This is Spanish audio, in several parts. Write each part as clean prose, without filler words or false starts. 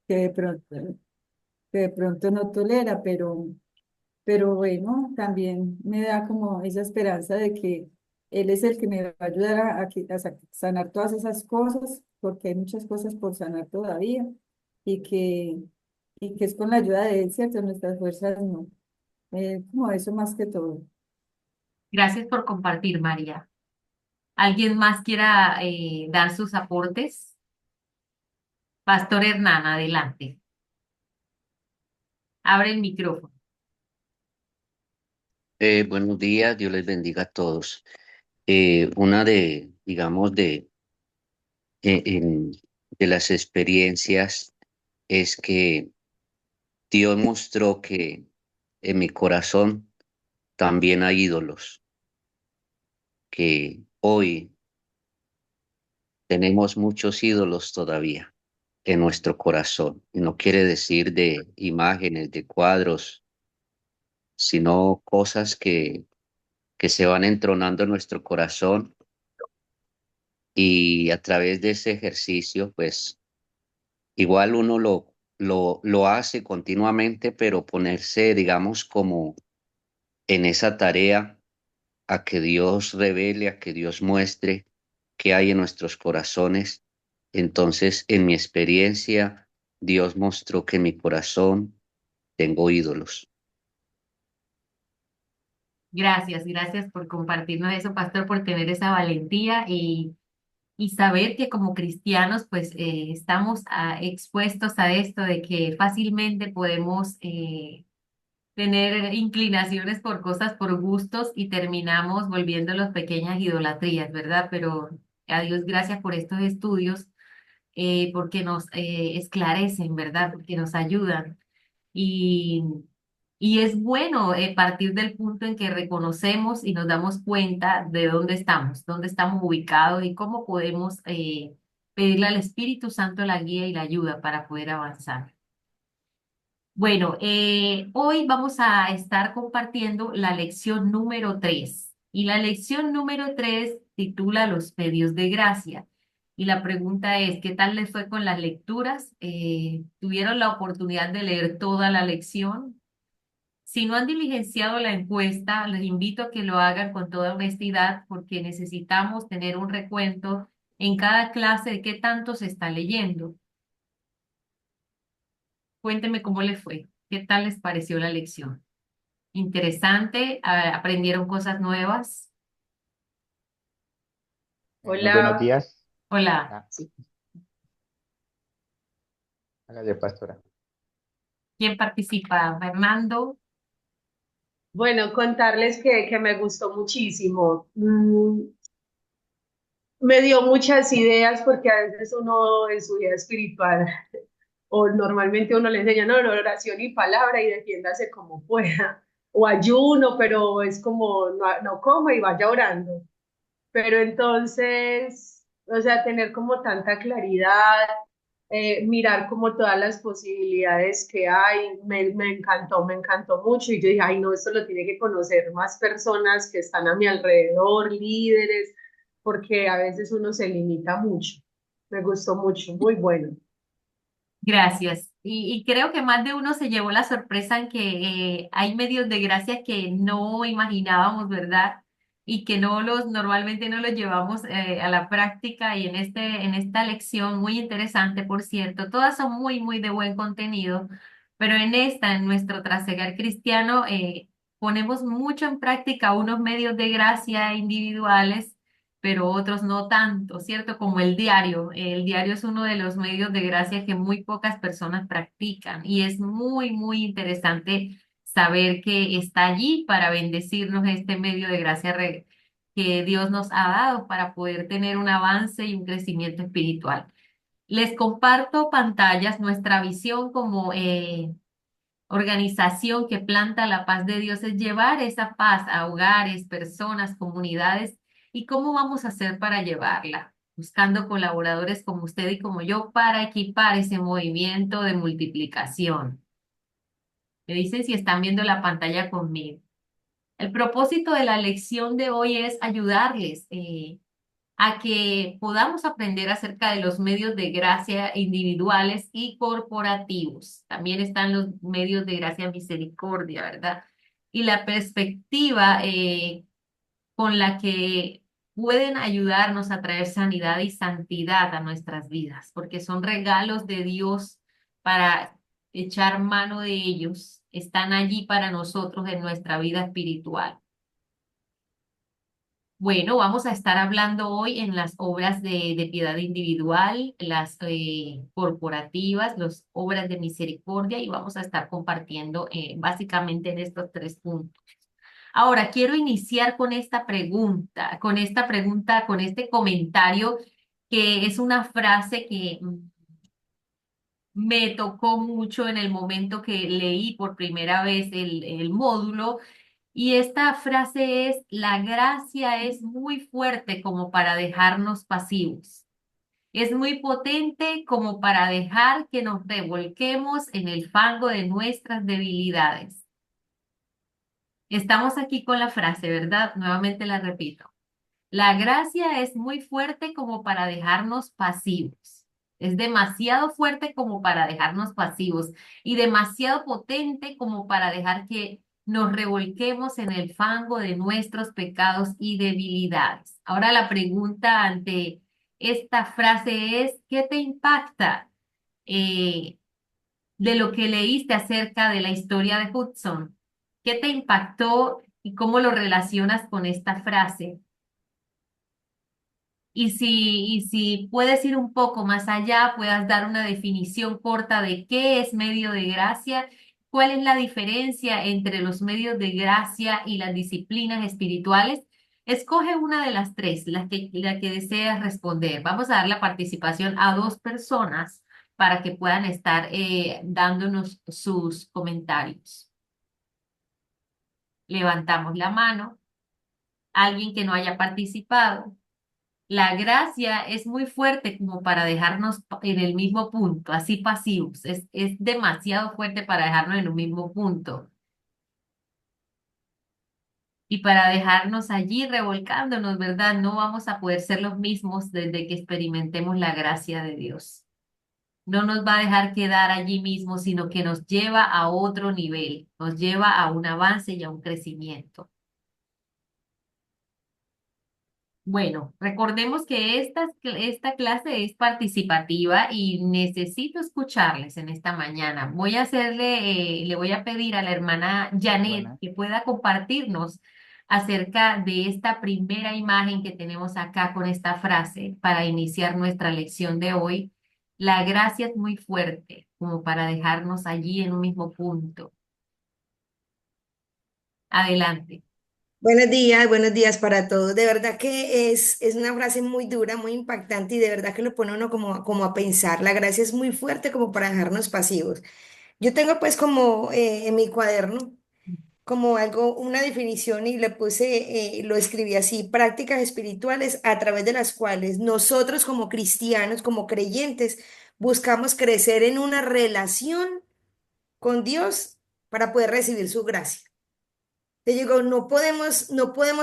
que de pronto, que de pronto no tolera, pero bueno, también me da como esa esperanza de que Él es el que me va a ayudar a sanar todas esas cosas, porque hay muchas cosas por sanar todavía, y que, y que es con la ayuda de Él, ¿cierto? Nuestras fuerzas no. Como eso más que todo. Gracias por compartir, María. ¿Alguien más quiera dar sus aportes? Pastor Hernán, adelante. Abre el micrófono. Buenos días, Dios les bendiga a todos. Una digamos, en- de las experiencias es que Dios mostró que en mi corazón también hay ídolos, que hoy tenemos muchos ídolos todavía en nuestro corazón. Y no quiere decir de imágenes, de cuadros, sino cosas que se van entronando en nuestro corazón y a través de ese ejercicio, pues igual uno lo hace continuamente, pero ponerse, digamos, como en esa tarea a que Dios revele, a que Dios muestre qué hay en nuestros corazones. Entonces, en mi experiencia, Dios mostró que en mi corazón tengo ídolos. Gracias, gracias por compartirnos eso, pastor, por tener esa valentía y saber que como cristianos pues estamos expuestos a esto de que fácilmente podemos tener inclinaciones por cosas por gustos y terminamos volviéndolos pequeñas idolatrías, ¿verdad? Pero a Dios gracias por estos estudios porque nos esclarecen, ¿verdad? Porque nos ayudan. Y, y es bueno partir del punto en que reconocemos y nos damos cuenta de dónde estamos ubicados y cómo podemos pedirle al Espíritu Santo la guía y la ayuda para poder avanzar. Bueno, hoy vamos a estar compartiendo la lección número 3 y la lección número 3 titula Los medios de gracia. Y la pregunta es, ¿qué tal les fue con las lecturas? ¿Tuvieron la oportunidad de leer toda la lección? Si no han diligenciado la encuesta, les invito a que lo hagan con toda honestidad porque necesitamos tener un recuento en cada clase de qué tanto se está leyendo. Cuéntenme cómo les fue, qué tal les pareció la lección. Interesante, aprendieron cosas nuevas. Muy buenos Hola, días. Hola, Sí, hágale, pastora. ¿quién participa? Fernando. Bueno, contarles que me gustó muchísimo. Me dio muchas ideas porque a veces uno en su vida espiritual o normalmente uno le enseña, no, no, oración y palabra y defiéndase como pueda. O ayuno, pero es como no, no coma y vaya orando. Pero entonces, o sea, tener como tanta claridad, mirar como todas las posibilidades que hay, me encantó mucho y yo dije, ay, no, esto lo tiene que conocer más personas que están a mi alrededor, líderes, porque a veces uno se limita mucho. Me gustó mucho, muy bueno. Gracias. Y creo que más de uno se llevó la sorpresa en que hay medios de gracia que no imaginábamos, ¿verdad? Y que no los normalmente no los llevamos a la práctica y en esta lección muy interesante, por cierto, todas son muy, muy de buen contenido, pero en esta, en nuestro trasegar cristiano, ponemos mucho en práctica unos medios de gracia individuales pero otros no tanto, ¿cierto? Como el diario. El diario es uno de los medios de gracia que muy pocas personas practican y es muy, muy interesante saber que está allí para bendecirnos este medio de gracia que Dios nos ha dado para poder tener un avance y un crecimiento espiritual. Les comparto pantallas, nuestra visión como organización que planta la paz de Dios es llevar esa paz a hogares, personas, comunidades. ¿Y cómo vamos a hacer para llevarla? Buscando colaboradores como usted y como yo para equipar ese movimiento de multiplicación. Me dicen si están viendo la pantalla conmigo. El propósito de la lección de hoy es ayudarles. a que podamos aprender acerca de los medios de gracia individuales y corporativos. También están los medios de gracia misericordia, ¿verdad? Y la perspectiva con la que pueden ayudarnos a traer sanidad y santidad a nuestras vidas, porque son regalos de Dios para echar mano de ellos. Están allí para nosotros en nuestra vida espiritual. Bueno, vamos a estar hablando hoy en las obras de piedad individual, las corporativas, las obras de misericordia y vamos a estar compartiendo básicamente en estos tres puntos. Ahora, quiero iniciar con este comentario, que es una frase que me tocó mucho en el momento que leí por primera vez el módulo. Y esta frase es: la gracia es muy fuerte como para dejarnos pasivos. Es muy potente como para dejar que nos revolquemos en el fango de nuestras debilidades. Estamos aquí con la frase, ¿verdad? Nuevamente la repito. La gracia es muy fuerte como para dejarnos pasivos. Es demasiado fuerte como para dejarnos pasivos y demasiado potente como para dejar que nos revolquemos en el fango de nuestros pecados y debilidades. Ahora la pregunta ante esta frase es: ¿qué te impacta eh, de lo que leíste acerca de la historia de Hudson? ¿Qué te impactó y cómo lo relacionas con esta frase? Y si puedes ir un poco más allá, puedas dar una definición corta de qué es medio de gracia, cuál es la diferencia entre los medios de gracia y las disciplinas espirituales. Escoge una de las tres, la que deseas responder. Vamos a dar la participación a dos personas para que puedan estar dándonos sus comentarios. Levantamos la mano. Alguien que no haya participado. La gracia es muy fuerte como para dejarnos en el mismo punto, así pasivos. Es demasiado fuerte para dejarnos en un mismo punto y para dejarnos allí revolcándonos, ¿verdad? No vamos a poder ser los mismos desde que experimentemos la gracia de Dios. No nos va a dejar quedar allí mismo, sino que nos lleva a otro nivel, nos lleva a un avance y a un crecimiento. Bueno, recordemos que esta clase es participativa y necesito escucharles en esta mañana. Le voy a pedir a la hermana Janet Buenas. que pueda compartirnos acerca de esta primera imagen que tenemos acá con esta frase para iniciar nuestra lección de hoy. La gracia es muy fuerte como para dejarnos allí en un mismo punto. Adelante. Buenos días para todos. De verdad que es una frase muy dura, muy impactante y de verdad que lo pone uno como a pensar. La gracia es muy fuerte como para dejarnos pasivos. Yo tengo pues como en mi cuaderno como algo, una definición y le puse, lo escribí así: prácticas espirituales a través de las cuales nosotros como cristianos, como creyentes, buscamos crecer en una relación con Dios para poder recibir su gracia. Te digo, no podemos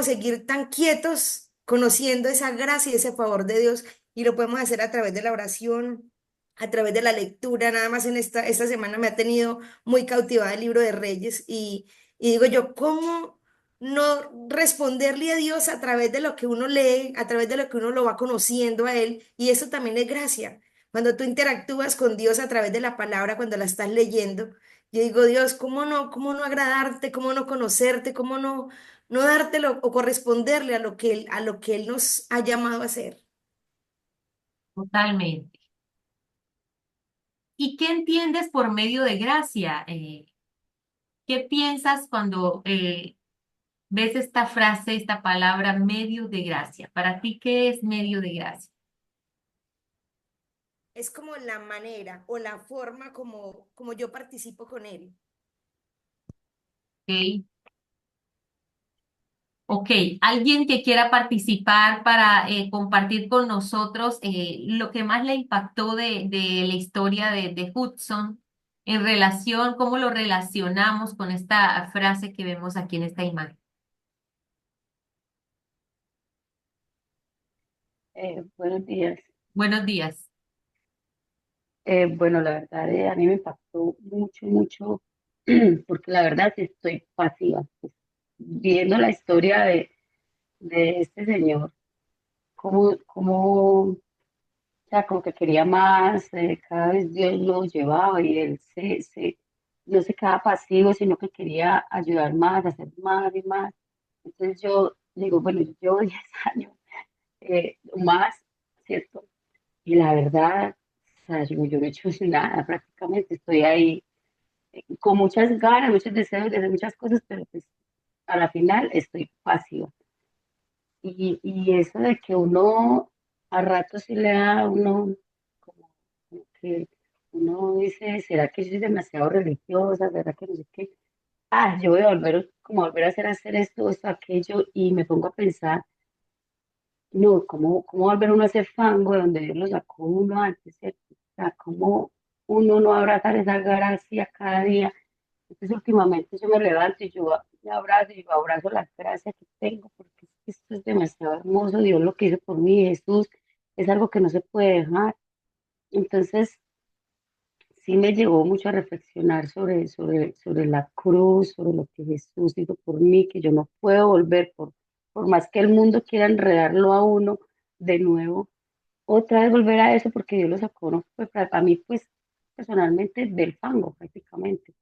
seguir tan quietos conociendo esa gracia y ese favor de Dios y lo podemos hacer a través de la oración, a través de la lectura. Nada más en esta semana me ha tenido muy cautivada el libro de Reyes y digo yo, ¿cómo no responderle a Dios a través de lo que uno lee, a través de lo que uno lo va conociendo a Él? Y eso también es gracia. Cuando tú interactúas con Dios a través de la palabra, cuando la estás leyendo, yo digo, Dios, cómo no agradarte, cómo no conocerte, cómo no dártelo o corresponderle a lo que Él nos ha llamado a hacer? Totalmente. ¿Y qué entiendes por medio de gracia? ¿Qué piensas cuando ves esta frase, esta palabra medio de gracia? Para ti, ¿qué es medio de gracia? Es como la manera o la forma como yo participo con Él. ¿Ok? Ok, alguien que quiera participar para compartir con nosotros lo que más le impactó de la historia de Hudson en relación, cómo lo relacionamos con esta frase que vemos aquí en esta imagen. Buenos días. Buenos días. Bueno, la verdad, a mí me impactó mucho, mucho, porque la verdad sí estoy pasiva. Pues, viendo la historia de este señor, o sea, como que quería más, cada vez Dios lo llevaba y él no se quedaba pasivo, sino que quería ayudar más, hacer más y más. Entonces yo digo, bueno, yo llevo 10 años más, ¿cierto? Y la verdad, o sea, yo no he hecho nada, prácticamente estoy ahí con muchas ganas, muchos deseos de hacer muchas cosas, pero pues a la final estoy pasiva. Y eso de que uno a ratos sí le da a uno como que uno dice, ¿será que yo soy demasiado religiosa? ¿Será que no sé qué? Ah, yo voy a volver, como a volver a hacer esto, esto, aquello, y me pongo a pensar, no, ¿cómo volver uno a ese fango de donde Dios lo sacó uno antes, ¿cierto? O sea, ¿cómo uno no abrazar esa gracia cada día? Entonces, últimamente yo me levanto y yo me abrazo y yo abrazo la gracia que tengo, porque es que esto es demasiado hermoso. Dios lo que hizo por mí, Jesús, es algo que no se puede dejar. Entonces, sí me llevó mucho a reflexionar sobre la cruz, sobre lo que Jesús hizo por mí, que yo no puedo volver, por más que el mundo quiera enredarlo a uno de nuevo, otra vez volver a eso, porque Dios lo sacó, ¿no? Pues para mí, pues, personalmente, del fango, prácticamente.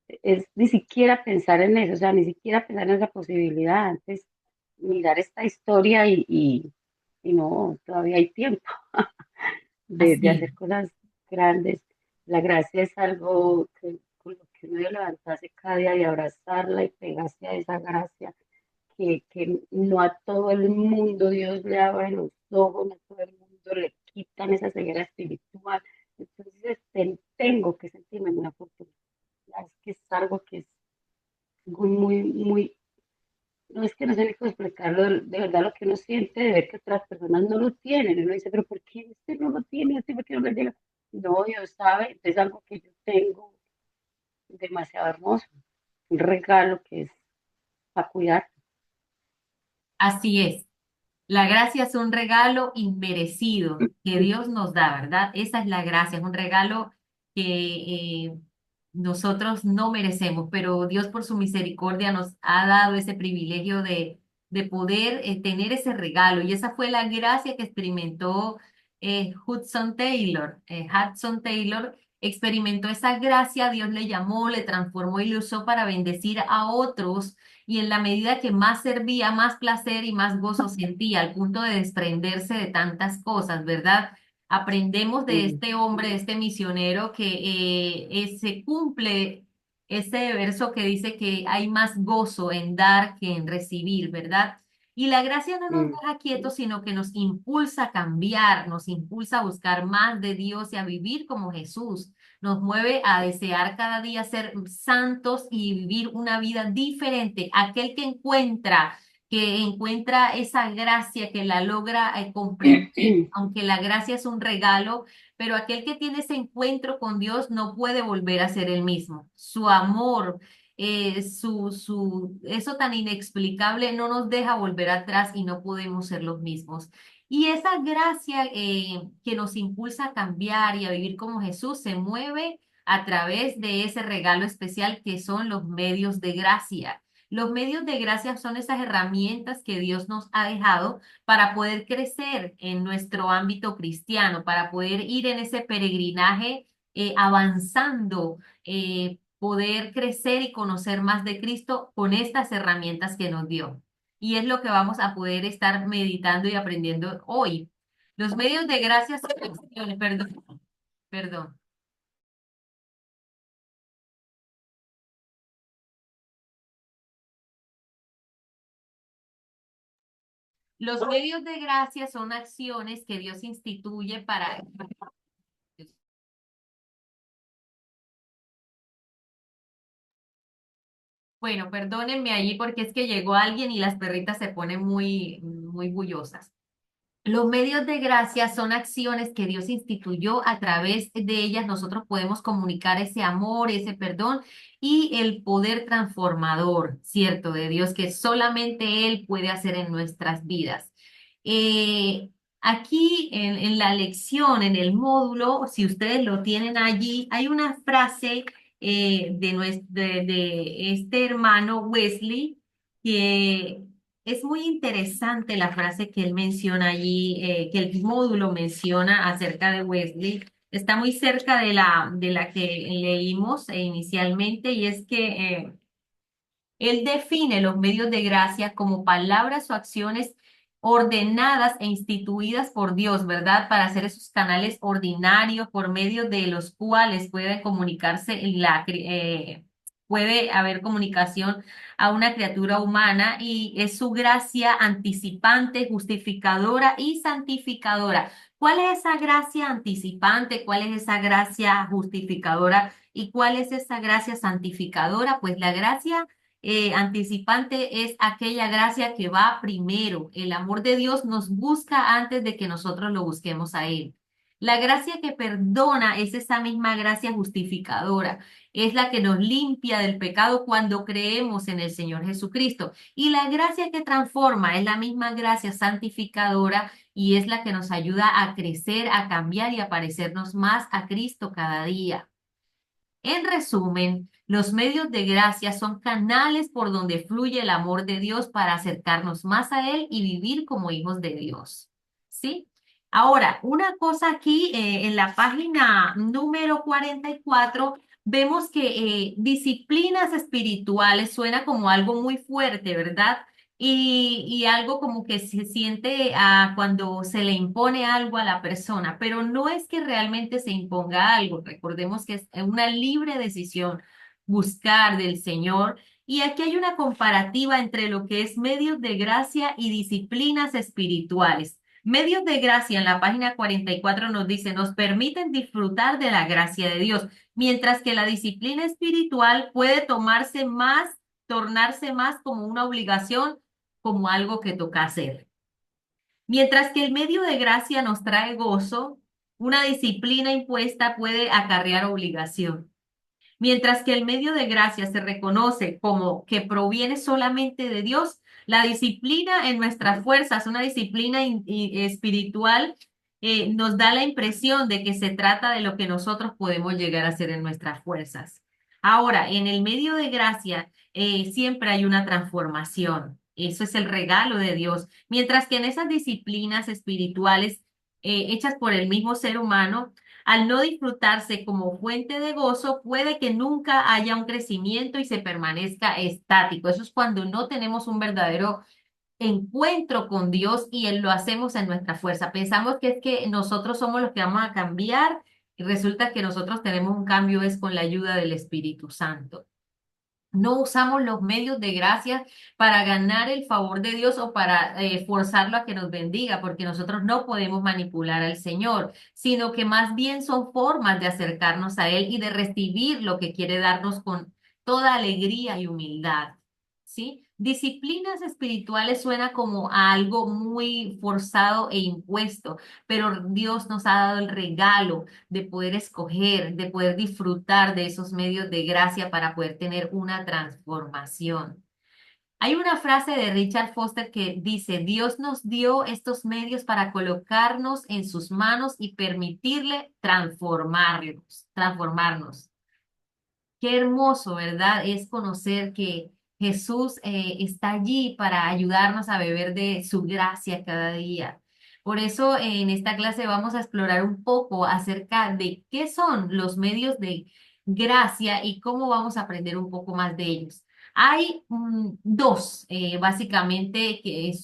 Es ni siquiera pensar en eso, o sea, ni siquiera pensar en esa posibilidad, antes mirar esta historia y no, todavía hay tiempo de Así es. hacer cosas grandes. La gracia es algo que con lo que uno debe levantarse cada día y abrazarla y pegarse a esa gracia, que no a todo el mundo Dios le abre los ojos, no a todo el mundo le quitan esa ceguera espiritual. Entonces, tengo que sentirme muy afortunada. Es que es algo que es muy, muy, muy, no es que no sé ni cómo explicarlo, de verdad lo que uno siente de ver que otras personas no lo tienen. Y uno dice, pero ¿por qué usted no lo tiene? ¿Usted por qué no lo llega? No, Dios sabe, es algo que yo tengo demasiado hermoso, un regalo que es para cuidar. Así es. La gracia es un regalo inmerecido que Dios nos da, ¿verdad? Esa es la gracia, es un regalo que nosotros no merecemos, pero Dios por su misericordia nos ha dado ese privilegio de poder tener ese regalo. Y esa fue la gracia que experimentó Hudson Taylor. Hudson Taylor experimentó esa gracia, Dios le llamó, le transformó y le usó para bendecir a otros y en la medida que más servía, más placer y más gozo sentía, al punto de desprenderse de tantas cosas, ¿verdad? Aprendemos de Mm, este hombre, de este misionero, que se cumple ese verso que dice que hay más gozo en dar que en recibir, ¿verdad? Y la gracia no nos mm, deja quietos, sino que nos impulsa a cambiar, nos impulsa a buscar más de Dios y a vivir como Jesús, nos mueve a desear cada día ser santos y vivir una vida diferente. Aquel que encuentra esa gracia, que la logra comprender, aunque la gracia es un regalo, pero aquel que tiene ese encuentro con Dios no puede volver a ser el mismo. Su amor, eso tan inexplicable no nos deja volver atrás y no podemos ser los mismos. Y esa gracia que nos impulsa a cambiar y a vivir como Jesús se mueve a través de ese regalo especial que son los medios de gracia. Los medios de gracia son esas herramientas que Dios nos ha dejado para poder crecer en nuestro ámbito cristiano, para poder ir en ese peregrinaje avanzando, poder crecer y conocer más de Cristo con estas herramientas que nos dio. Y es lo que vamos a poder estar meditando y aprendiendo hoy. Los medios de gracia son acciones, perdón. Los medios de gracia son acciones que Dios instituye para... Bueno, perdónenme allí porque es que llegó alguien y las perritas se ponen muy bullosas. Los medios de gracia son acciones que Dios instituyó. A través de ellas nosotros podemos comunicar ese amor, ese perdón y el poder transformador, ¿cierto? De Dios que solamente Él puede hacer en nuestras vidas. Eh, Aquí en la lección, en el módulo, si ustedes lo tienen allí, hay una frase de este hermano Wesley que es muy interesante la frase que él menciona allí, que el módulo menciona acerca de Wesley. Está muy cerca de la que leímos inicialmente y es que él define los medios de gracia como palabras o acciones ordenadas e instituidas por Dios, ¿verdad? Para hacer esos canales ordinarios por medio de los cuales puede comunicarse puede haber comunicación a una criatura humana y es su gracia anticipante, justificadora y santificadora. ¿Cuál es esa gracia anticipante? ¿Cuál es esa gracia justificadora? ¿Y cuál es esa gracia santificadora? Pues la gracia anticipante es aquella gracia que va primero. El amor de Dios nos busca antes de que nosotros lo busquemos a Él. La gracia que perdona es esa misma gracia justificadora. Es la que nos limpia del pecado cuando creemos en el Señor Jesucristo. Y la gracia que transforma es la misma gracia santificadora y es la que nos ayuda a crecer, a cambiar y a parecernos más a Cristo cada día. En resumen, los medios de gracia son canales por donde fluye el amor de Dios para acercarnos más a Él y vivir como hijos de Dios. ¿Sí? Ahora, una cosa aquí en la página número 44, vemos que disciplinas espirituales suena como algo muy fuerte, ¿verdad? Y algo como que se siente cuando se le impone algo a la persona, pero no es que realmente se imponga algo. Recordemos que es una libre decisión buscar del Señor. Y aquí hay una comparativa entre lo que es medios de gracia y disciplinas espirituales. Medios de gracia en la página 44 nos dice, nos permiten disfrutar de la gracia de Dios, mientras que la disciplina espiritual puede tornarse más como una obligación como algo que toca hacer. Mientras que el medio de gracia nos trae gozo, una disciplina impuesta puede acarrear obligación. Mientras que el medio de gracia se reconoce como que proviene solamente de Dios, la disciplina en nuestras fuerzas, una disciplina espiritual, nos da la impresión de que se trata de lo que nosotros podemos llegar a hacer en nuestras fuerzas. Ahora, en el medio de gracia, siempre hay una transformación. Eso es el regalo de Dios. Mientras que en esas disciplinas espirituales, hechas por el mismo ser humano, al no disfrutarse como fuente de gozo, puede que nunca haya un crecimiento y se permanezca estático. Eso es cuando no tenemos un verdadero encuentro con Dios y lo hacemos en nuestra fuerza. Pensamos que es que nosotros somos los que vamos a cambiar y resulta que nosotros tenemos un cambio es con la ayuda del Espíritu Santo. No usamos los medios de gracia para ganar el favor de Dios o para forzarlo a que nos bendiga, porque nosotros no podemos manipular al Señor, sino que más bien son formas de acercarnos a Él y de recibir lo que quiere darnos con toda alegría y humildad. ¿Sí? Disciplinas espirituales suena como a algo muy forzado e impuesto, pero Dios nos ha dado el regalo de poder escoger, de poder disfrutar de esos medios de gracia para poder tener una transformación. Hay una frase de Richard Foster que dice, Dios nos dio estos medios para colocarnos en sus manos y permitirle transformarnos. Qué hermoso, ¿verdad? Es conocer que Jesús está allí para ayudarnos a beber de su gracia cada día. Por eso en esta clase vamos a explorar un poco acerca de qué son los medios de gracia y cómo vamos a aprender un poco más de ellos. Hay dos, básicamente,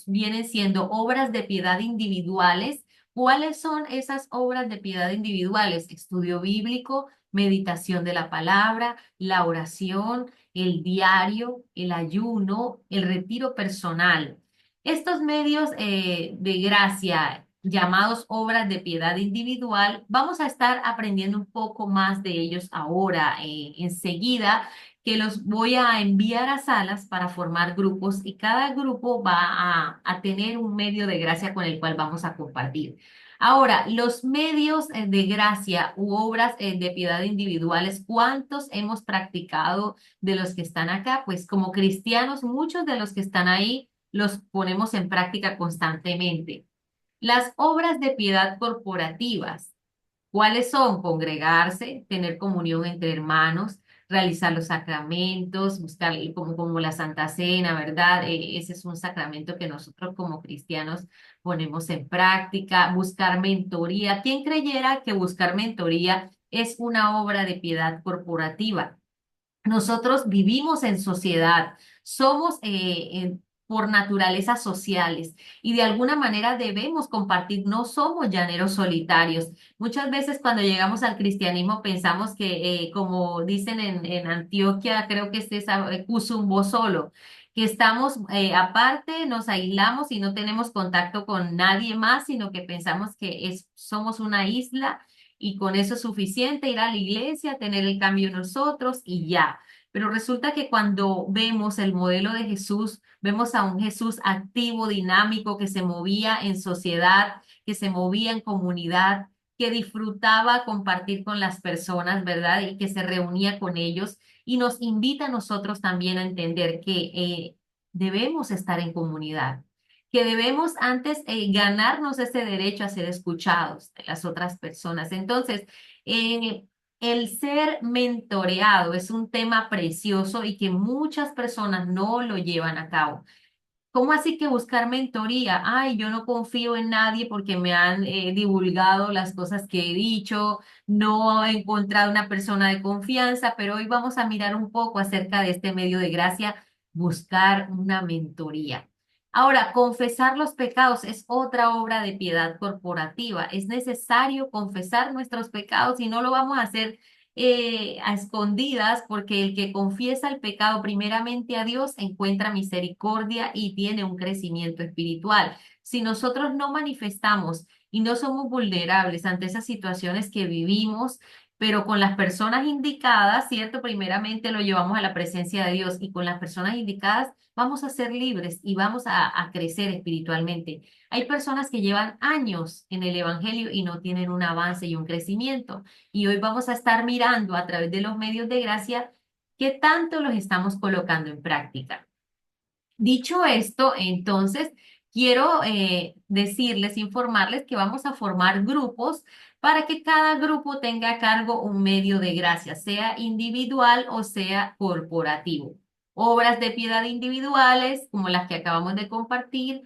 vienen siendo obras de piedad individuales. ¿Cuáles son esas obras de piedad individuales? Estudio bíblico, meditación de la palabra, la oración, el diario, el ayuno, el retiro personal. Estos medios de gracia, llamados obras de piedad individual, vamos a estar aprendiendo un poco más de ellos ahora, enseguida, que los voy a enviar a salas para formar grupos y cada grupo va a tener un medio de gracia con el cual vamos a compartir. Ahora, los medios de gracia u obras de piedad individuales, ¿cuántos hemos practicado de los que están acá? Pues como cristianos, muchos de los que están ahí los ponemos en práctica constantemente. Las obras de piedad corporativas. ¿Cuáles son? Congregarse, tener comunión entre hermanos, realizar los sacramentos, buscar como la Santa Cena, ¿verdad? Ese es un sacramento que nosotros como cristianos ponemos en práctica, buscar mentoría. ¿Quién creyera que buscar mentoría es una obra de piedad corporativa? Nosotros vivimos en sociedad, somos por naturaleza sociales y de alguna manera debemos compartir, no somos llaneros solitarios. Muchas veces cuando llegamos al cristianismo pensamos que, como dicen en Antioquia, creo que es esa, Cusumbo solo, que estamos aparte, nos aislamos y no tenemos contacto con nadie más, sino que pensamos que somos una isla y con eso es suficiente ir a la iglesia, tener el cambio nosotros y ya. Pero resulta que cuando vemos el modelo de Jesús, vemos a un Jesús activo, dinámico, que se movía en sociedad, que se movía en comunidad, que disfrutaba compartir con las personas, ¿verdad? Y que se reunía con ellos y nos invita a nosotros también a entender que debemos estar en comunidad, que debemos antes ganarnos ese derecho a ser escuchados de las otras personas. Entonces, el ser mentoreado es un tema precioso y que muchas personas no lo llevan a cabo. ¿Cómo así que buscar mentoría? Ay, yo no confío en nadie porque me han divulgado las cosas que he dicho, no he encontrado una persona de confianza, pero hoy vamos a mirar un poco acerca de este medio de gracia, buscar una mentoría. Ahora, confesar los pecados es otra obra de piedad corporativa. Es necesario confesar nuestros pecados y no lo vamos a hacer a escondidas, porque el que confiesa el pecado primeramente a Dios encuentra misericordia y tiene un crecimiento espiritual. Si nosotros no manifestamos y no somos vulnerables ante esas situaciones que vivimos, pero con las personas indicadas, ¿cierto? Primeramente lo llevamos a la presencia de Dios y con las personas indicadas vamos a ser libres y vamos a crecer espiritualmente. Hay personas que llevan años en el Evangelio y no tienen un avance y un crecimiento. Y hoy vamos a estar mirando a través de los medios de gracia qué tanto los estamos colocando en práctica. Dicho esto, entonces, quiero decirles, informarles que vamos a formar grupos para que cada grupo tenga a cargo un medio de gracia, sea individual o sea corporativo. Obras de piedad individuales, como las que acabamos de compartir,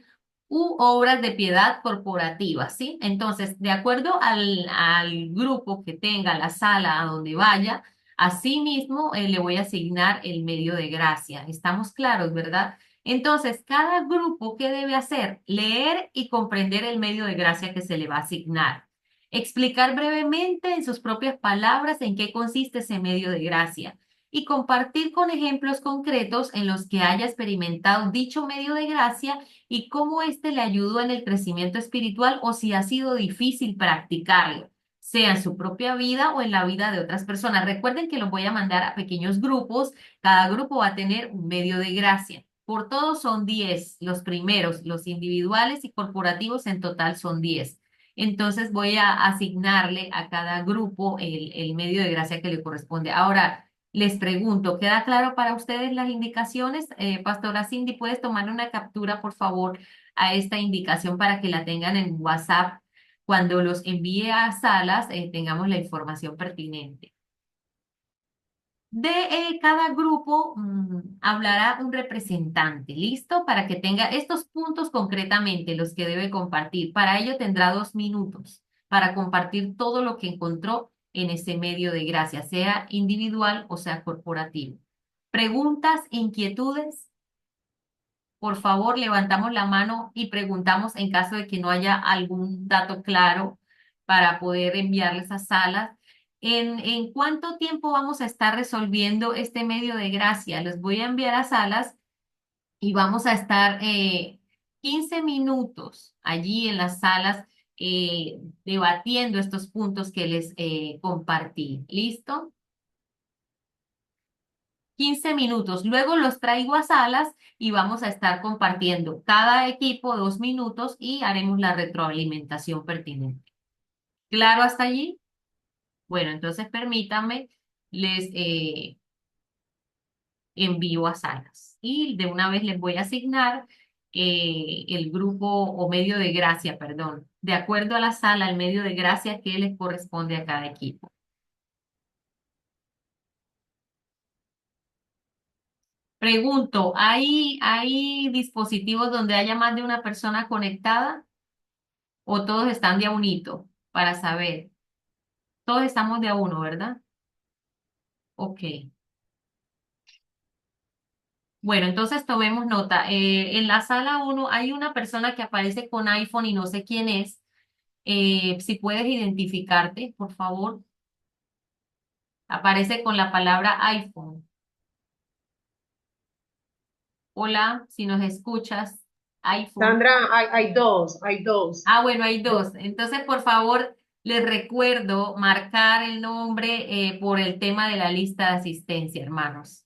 u obras de piedad corporativas, ¿sí? Entonces, de acuerdo al grupo que tenga la sala a donde vaya, asimismo le voy a asignar el medio de gracia. ¿Estamos claros, verdad? Entonces, cada grupo, ¿qué debe hacer? Leer y comprender el medio de gracia que se le va a asignar. Explicar brevemente en sus propias palabras en qué consiste ese medio de gracia y compartir con ejemplos concretos en los que haya experimentado dicho medio de gracia y cómo éste le ayudó en el crecimiento espiritual o si ha sido difícil practicarlo, sea en su propia vida o en la vida de otras personas. Recuerden que los voy a mandar a pequeños grupos. Cada grupo va a tener un medio de gracia. Por todos son 10, los primeros, los individuales y corporativos en total son 10. Entonces voy a asignarle a cada grupo el medio de gracia que le corresponde. Ahora, les pregunto, ¿queda claro para ustedes las indicaciones? Pastora Cindy, ¿puedes tomar una captura, por favor, a esta indicación para que la tengan en WhatsApp? Cuando los envíe a salas, tengamos la información pertinente. De cada grupo hablará un representante, ¿listo? Para que tenga estos puntos concretamente, los que debe compartir. Para ello tendrá 2 minutos para compartir todo lo que encontró en ese medio de gracia, sea individual o sea corporativo. ¿Preguntas, inquietudes? Por favor, levantamos la mano y preguntamos en caso de que no haya algún dato claro para poder enviarles a salas. ¿En cuánto tiempo vamos a estar resolviendo este medio de gracia? Les voy a enviar a salas y vamos a estar 15 minutos allí en las salas debatiendo estos puntos que les compartí. ¿Listo? 15 minutos. Luego los traigo a salas y vamos a estar compartiendo cada equipo 2 minutos y haremos la retroalimentación pertinente. ¿Claro hasta allí? Bueno, entonces permítanme, les envío a salas y de una vez les voy a asignar el grupo o medio de gracia, perdón, de acuerdo a la sala, el medio de gracia que les corresponde a cada equipo. Pregunto, ¿hay dispositivos donde haya más de una persona conectada o todos están de a unito para saber? Todos estamos de a uno, ¿verdad? Ok. Bueno, entonces tomemos nota. En la sala uno hay una persona que aparece con iPhone y no sé quién es. Si puedes identificarte, por favor. Aparece con la palabra iPhone. Hola, si nos escuchas, iPhone. Sandra, hay dos, hay dos. Ah, bueno, hay dos. Entonces, por favor, les recuerdo marcar el nombre por el tema de la lista de asistencia, hermanos.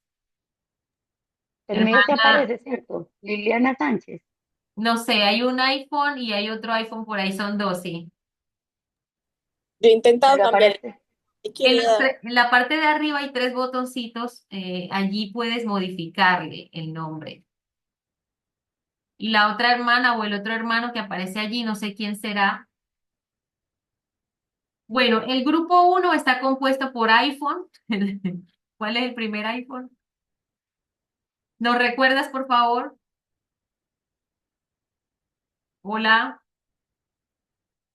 El mío se Hermana, aparece, ¿cierto? Liliana Sánchez. no sé, hay un iPhone y hay otro iPhone por ahí, son dos, sí. Yo he intentado Pero cambiar aparece. y En la, quería, en la parte de arriba hay tres botoncitos, allí puedes modificarle el nombre. Y la otra hermana o el otro hermano que aparece allí, no sé quién será. Bueno, el grupo uno está compuesto por iPhone. ¿Cuál es el primer iPhone? ¿Nos recuerdas, por favor? Hola,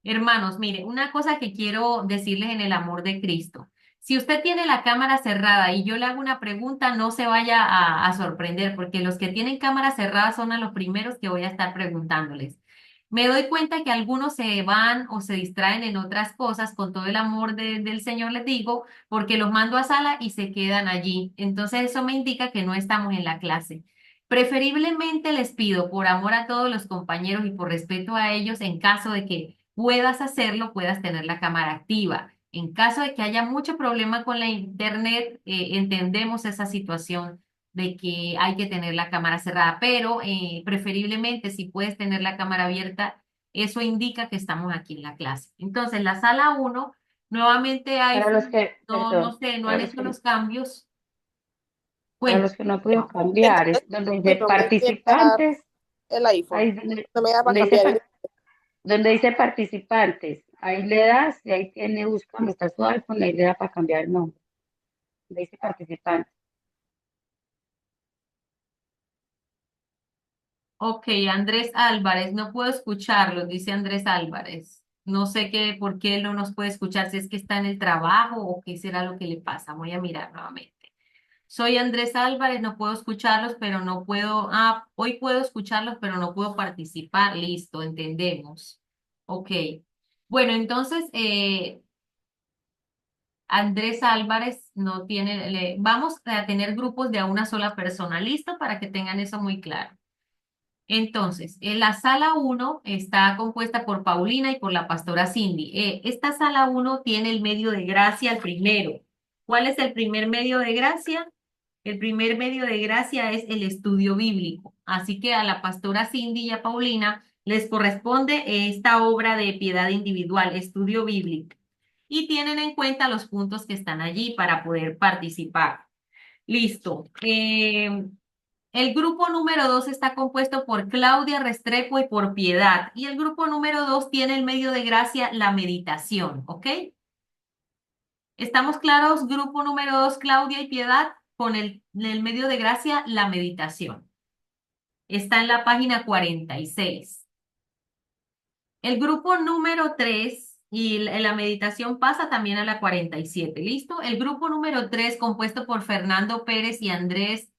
hermanos, mire, una cosa que quiero decirles en el amor de Cristo. Si usted tiene la cámara cerrada y yo le hago una pregunta, no se vaya a sorprender, porque los que tienen cámara cerrada son a los primeros que voy a estar preguntándoles. Me doy cuenta que algunos se van o se distraen en otras cosas, con todo el amor del Señor les digo, porque los mando a sala y se quedan allí. Entonces eso me indica que no estamos en la clase. Preferiblemente les pido, por amor a todos los compañeros y por respeto a ellos, en caso de que puedas hacerlo, puedas tener la cámara activa. En caso de que haya mucho problema con la internet, entendemos esa situación de que hay que tener la cámara cerrada, pero preferiblemente si puedes tener la cámara abierta, eso indica que estamos aquí en la clase. Entonces, la sala uno nuevamente Para los iPhone, que, no perdón, sé, no han hecho los cambios. para Cuenta. los que no he podido cambiar, entonces, es donde pues dice no me deja participantes, el iPhone, ahí donde, no me da para donde dice, cambiar el, donde dice participantes, ahí le das y ahí tiene, busca donde está su iPhone, ahí le da para cambiar el nombre, donde dice participantes. Ok, Andrés Álvarez, no puedo escucharlo, dice Andrés Álvarez. No sé por qué él no nos puede escuchar, si es que está en el trabajo o qué será lo que le pasa. Voy a mirar nuevamente. Soy Andrés Álvarez, no puedo escucharlos, pero no puedo, hoy puedo escucharlos, pero no puedo participar. Listo, entendemos. Ok. Bueno, entonces, Andrés Álvarez no tiene, vamos a tener grupos de a una sola persona. Listo, para que tengan eso muy claro. Entonces, en la sala uno está compuesta por Paulina y por la pastora Cindy. Esta sala uno tiene el medio de gracia el primero. ¿Cuál es el primer medio de gracia? El primer medio de gracia es el estudio bíblico. Así que a la pastora Cindy y a Paulina les corresponde esta obra de piedad individual, estudio bíblico. Y tienen en cuenta los puntos que están allí para poder participar. Listo. El grupo número 2 está compuesto por Claudia Restrepo y por Piedad. Y el grupo número 2 tiene el medio de gracia la meditación, ¿ok? ¿Estamos claros? Grupo número 2, Claudia y Piedad, con el medio de gracia la meditación. Está en la página 46. El grupo número 3 y la meditación pasa también a la 47. ¿Listo? El grupo número 3, compuesto por Fernando Pérez y Andrés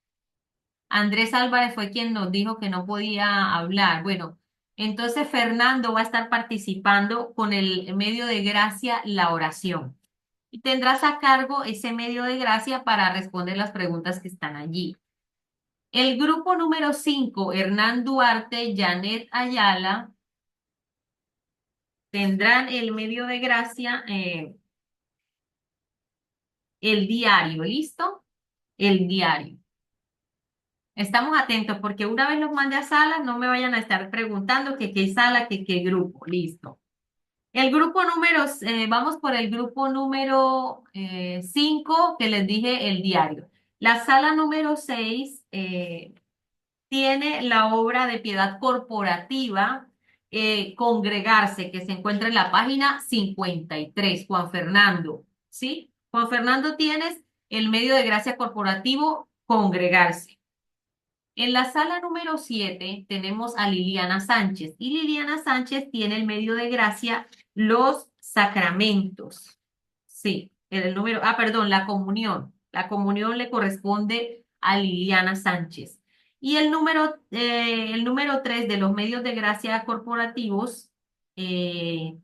Álvarez fue quien nos dijo que no podía hablar. Bueno, entonces Fernando va a estar participando con el medio de gracia, la oración. Y tendrás a cargo ese medio de gracia para responder las preguntas que están allí. El grupo número 5, Hernán Duarte, Janet Ayala, tendrán el medio de gracia, el diario. ¿Listo? El diario. Estamos atentos porque una vez los mande a sala, no me vayan a estar preguntando que qué sala, que qué grupo. Listo. El grupo número, vamos por el grupo número 5 que les dije el diario. La sala número 6 tiene la obra de piedad corporativa, Congregarse, que se encuentra en la página 53, Juan Fernando, ¿sí? Juan Fernando, tienes el medio de gracia corporativo, Congregarse. En la sala número 7 tenemos a Liliana Sánchez y Liliana Sánchez tiene el medio de gracia Los Sacramentos. Sí, el número, perdón, la comunión. La comunión le corresponde a Liliana Sánchez. Y el número 3 de los medios de gracia corporativos, eh,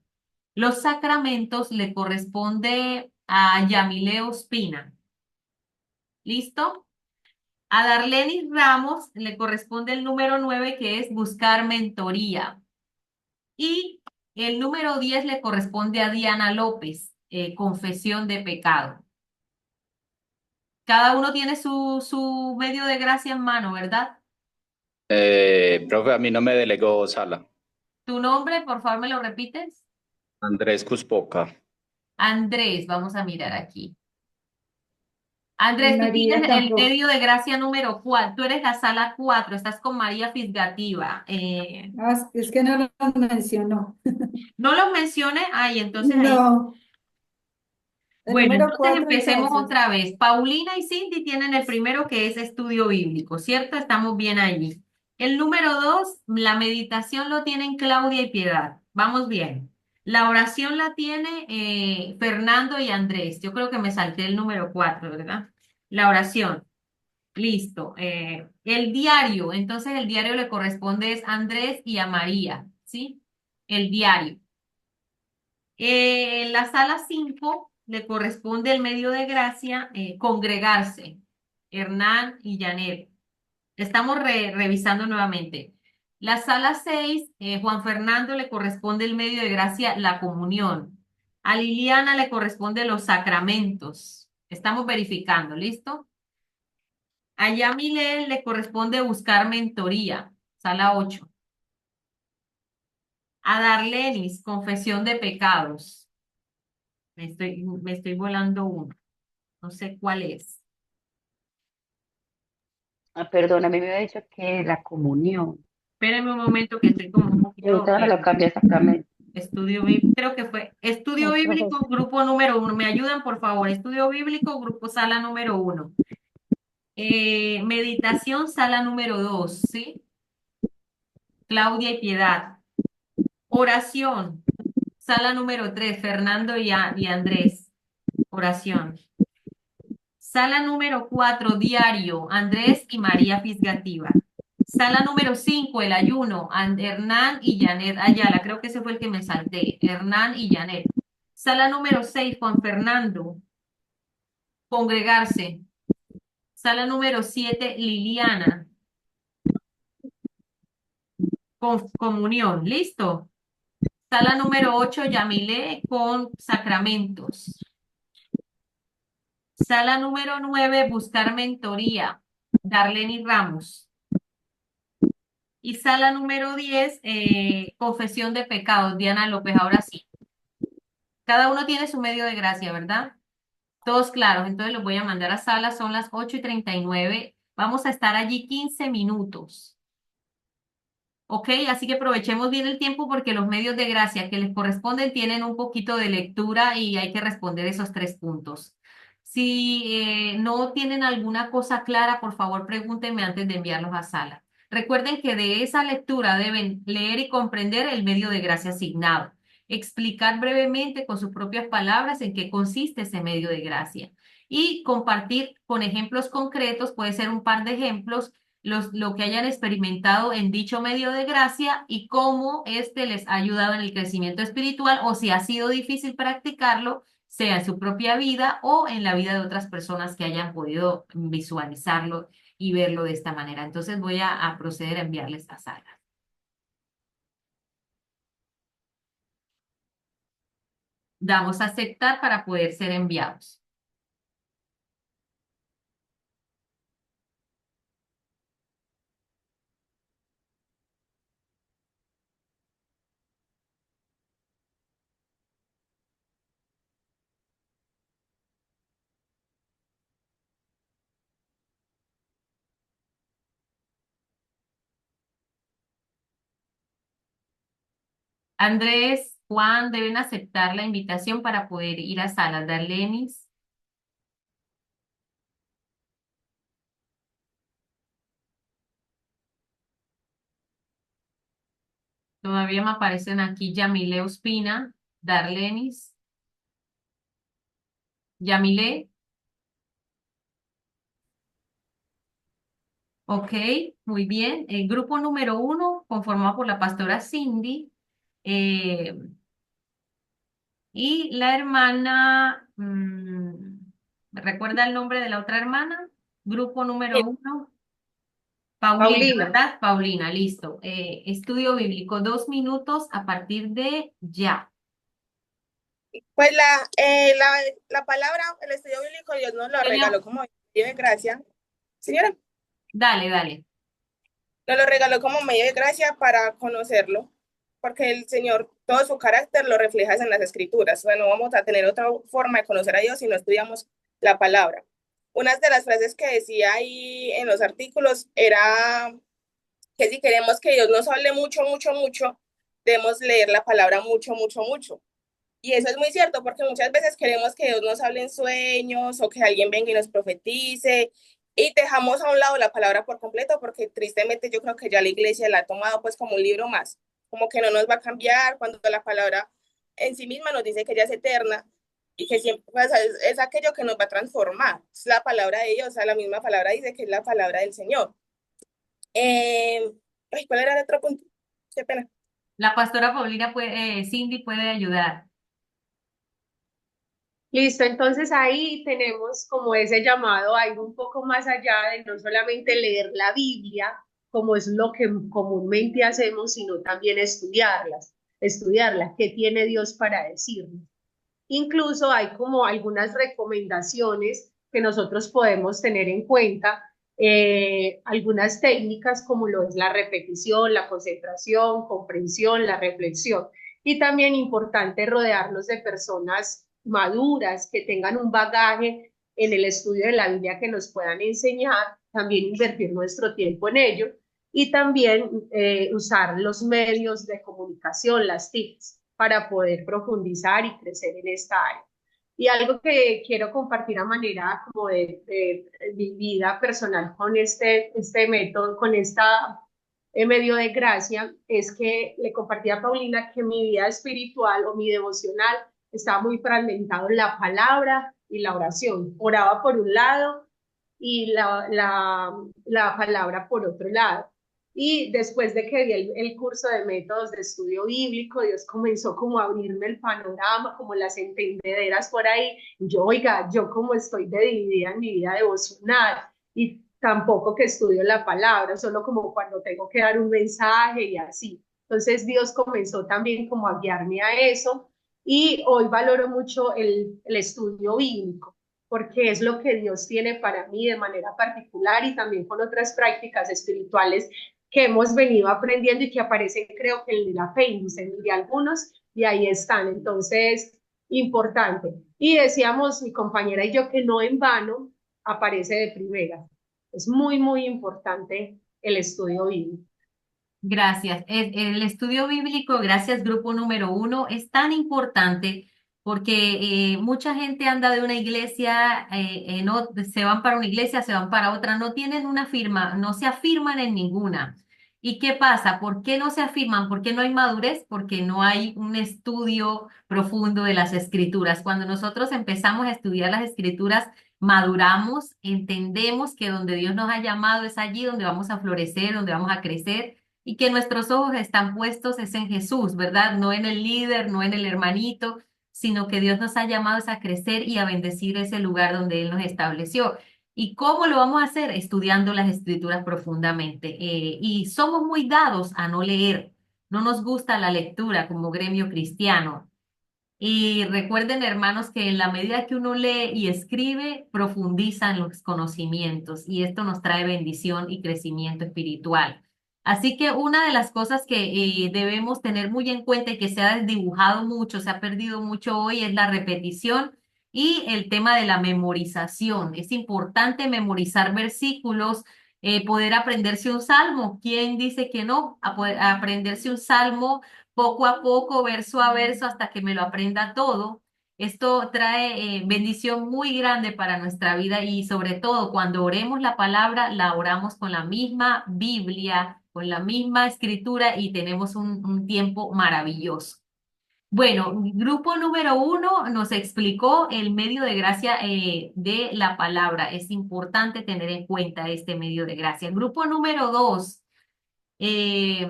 Los Sacramentos, le corresponde a Yamile Ospina. ¿Listo? A Darlenis Ramos le corresponde el número 9, que es buscar mentoría. Y el número 10 le corresponde a Diana López, confesión de pecado. Cada uno tiene su medio de gracia en mano, ¿verdad? Profe, a mí no me delegó sala. Tu nombre, por favor, ¿me lo repites? Andrés Cuspoca. Andrés, vamos a mirar aquí. Y Andrés, tú María tienes el tampoco. medio de gracia número 4. Tú eres la sala 4. Estás con María Fisgativa. Es que no lo mencionó. No los mencione. Ay, entonces ahí. No, el Bueno, número entonces 4 empecemos entonces. otra vez. Paulina y Cindy tienen el primero, que es estudio bíblico, ¿cierto? Estamos bien allí. El número 2, la meditación, lo tienen Claudia y Piedad. Vamos bien. La oración la tiene Fernando y Andrés. Yo creo que me salté el número 4, ¿verdad? La oración. Listo. El diario, entonces el diario le corresponde es a Andrés y a María, ¿sí? El diario. En la sala 5 le corresponde el medio de gracia, Congregarse, Hernán y Janet. Estamos revisando nuevamente. La sala 6, Juan Fernando, le corresponde el medio de gracia, la comunión. A Liliana le corresponde los sacramentos. Estamos verificando, ¿listo? A Yamile le corresponde buscar mentoría, sala 8. A Darlenis, confesión de pecados. Me estoy volando uno. No sé cuál es. Perdón, a mí me había dicho que la comunión. Espérenme un momento que estoy como un Y poquito ahorita me lo cambia exactamente. estudio bíblico. Creo que fue estudio No, bíblico, profesor. grupo número 1. ¿Me ayudan, por favor? Estudio bíblico, grupo sala número 1. Meditación, sala número 2, ¿sí? Claudia y Piedad. Oración, sala número 3, Fernando y Andrés. Oración. Sala número 4, diario, Andrés y María Fisgativa. Sala número 5, el ayuno, Hernán y Janet Ayala. Creo que ese fue el que me salté. Hernán y Janet. Sala número 6, Juan Fernando, congregarse. Sala número 7, Liliana, comunión. ¿Listo? Sala número 8, Yamile, con sacramentos. Sala número 9, buscar mentoría, Darlene Ramos. Y sala número 10, confesión de pecados, Diana López. Ahora sí, cada uno tiene su medio de gracia, ¿verdad? Todos claros, entonces los voy a mandar a sala, son las 8:39. Vamos a estar allí 15 minutos. ¿Ok? Así que aprovechemos bien el tiempo porque los medios de gracia que les corresponden tienen un poquito de lectura y hay que responder esos 3 puntos. Si no tienen alguna cosa clara, por favor pregúntenme antes de enviarlos a sala. Recuerden que de esa lectura deben leer y comprender el medio de gracia asignado. Explicar brevemente con sus propias palabras en qué consiste ese medio de gracia. Y compartir con ejemplos concretos, puede ser un par de ejemplos lo que hayan experimentado en dicho medio de gracia y cómo éste les ha ayudado en el crecimiento espiritual o si ha sido difícil practicarlo, sea en su propia vida o en la vida de otras personas que hayan podido visualizarlo y verlo de esta manera. Entonces voy a proceder a enviarles a sala. Damos a aceptar para poder ser enviados. Andrés, Juan, deben aceptar la invitación para poder ir a salas. Darlenis, todavía me aparecen aquí Yamile Ospina, Darlenis, Yamile, ok, muy bien. El grupo número 1, conformado por la pastora Cindy, eh, y la hermana, ¿me recuerda el nombre de la otra hermana? Grupo número 1, Paulina, Paulina. ¿verdad? Paulina, listo. Estudio bíblico, 2 minutos a partir de ya. Pues la palabra, el estudio bíblico, Dios nos lo regaló como medio de gracia. Señora, Dale, dale. nos lo regaló como medio de gracia para conocerlo, porque el Señor, todo su carácter lo refleja en las escrituras. O sea, no vamos a tener otra forma de conocer a Dios si no estudiamos la palabra. Una de las frases que decía ahí en los artículos era que si queremos que Dios nos hable mucho, mucho, mucho, debemos leer la palabra mucho, mucho, mucho. Y eso es muy cierto, porque muchas veces queremos que Dios nos hable en sueños o que alguien venga y nos profetice y dejamos a un lado la palabra por completo, porque tristemente yo creo que ya la iglesia la ha tomado pues como un libro más, como que no nos va a cambiar cuando la palabra en sí misma nos dice que ella es eterna y que siempre pues, es aquello que nos va a transformar. Es la palabra de Dios, o sea, la misma palabra dice que es la palabra del Señor. Ay, ¿cuál era el otro punto? Qué pena. La pastora Paulina puede, Cindy puede ayudar. Listo, entonces ahí tenemos como ese llamado a ir un poco más allá de no solamente leer la Biblia, como es lo que comúnmente hacemos, sino también estudiarla, qué tiene Dios para decirnos. Incluso hay como algunas recomendaciones que nosotros podemos tener en cuenta, algunas técnicas como lo es la repetición, la concentración, comprensión, la reflexión. Y también importante rodearnos de personas maduras que tengan un bagaje en el estudio de la Biblia que nos puedan enseñar, también invertir nuestro tiempo en ello y también usar los medios de comunicación, las TICs, para poder profundizar y crecer en esta área. Y algo que quiero compartir a manera como de mi vida personal con este método, con esta medio de gracia, es que le compartí a Paulina que mi vida espiritual o mi devocional estaba muy fragmentado en la palabra y la oración. Oraba por un lado y la palabra por otro lado. Y después de que di el curso de métodos de estudio bíblico, Dios comenzó como a abrirme el panorama, como las entendederas por ahí. Yo, oiga, yo como estoy de dividida en mi vida devocional y tampoco que estudio la palabra, solo como cuando tengo que dar un mensaje y así. Entonces Dios comenzó también como a guiarme a eso y hoy valoro mucho el estudio bíblico porque es lo que Dios tiene para mí de manera particular y también con otras prácticas espirituales que hemos venido aprendiendo y que aparecen creo que en la Facebook, en de algunos, y ahí están. Entonces, importante. Y decíamos mi compañera y yo que no en vano aparece de primera. Es muy, muy importante el estudio bíblico. Gracias. El estudio bíblico, gracias, grupo número 1, es tan importante porque mucha gente anda de una iglesia, no, se van para una iglesia, se van para otra, no tienen una firma, no se afirman en ninguna. ¿Y qué pasa? ¿Por qué no se afirman? ¿Por qué no hay madurez? Porque no hay un estudio profundo de las escrituras. Cuando nosotros empezamos a estudiar las escrituras, maduramos, entendemos que donde Dios nos ha llamado es allí donde vamos a florecer, donde vamos a crecer y que nuestros ojos están puestos es en Jesús, ¿verdad? No en el líder, no en el hermanito, sino que Dios nos ha llamado es a crecer y a bendecir ese lugar donde Él nos estableció. ¿Y cómo lo vamos a hacer? Estudiando las escrituras profundamente. Y somos muy dados a no leer. No nos gusta la lectura como gremio cristiano. Y recuerden, hermanos, que en la medida que uno lee y escribe, profundizan los conocimientos y esto nos trae bendición y crecimiento espiritual. Así que una de las cosas que debemos tener muy en cuenta y que se ha desdibujado mucho, se ha perdido mucho hoy, es la repetición y el tema de la memorización. Es importante memorizar versículos, poder aprenderse un salmo. ¿Quién dice que no? Aprenderse un salmo poco a poco, verso a verso, hasta que me lo aprenda todo. Esto trae bendición muy grande para nuestra vida y sobre todo cuando oremos la palabra, la oramos con la misma Biblia, con la misma escritura y tenemos un tiempo maravilloso. Bueno, grupo número uno nos explicó el medio de gracia de la palabra. Es importante tener en cuenta este medio de gracia. Grupo número dos, eh,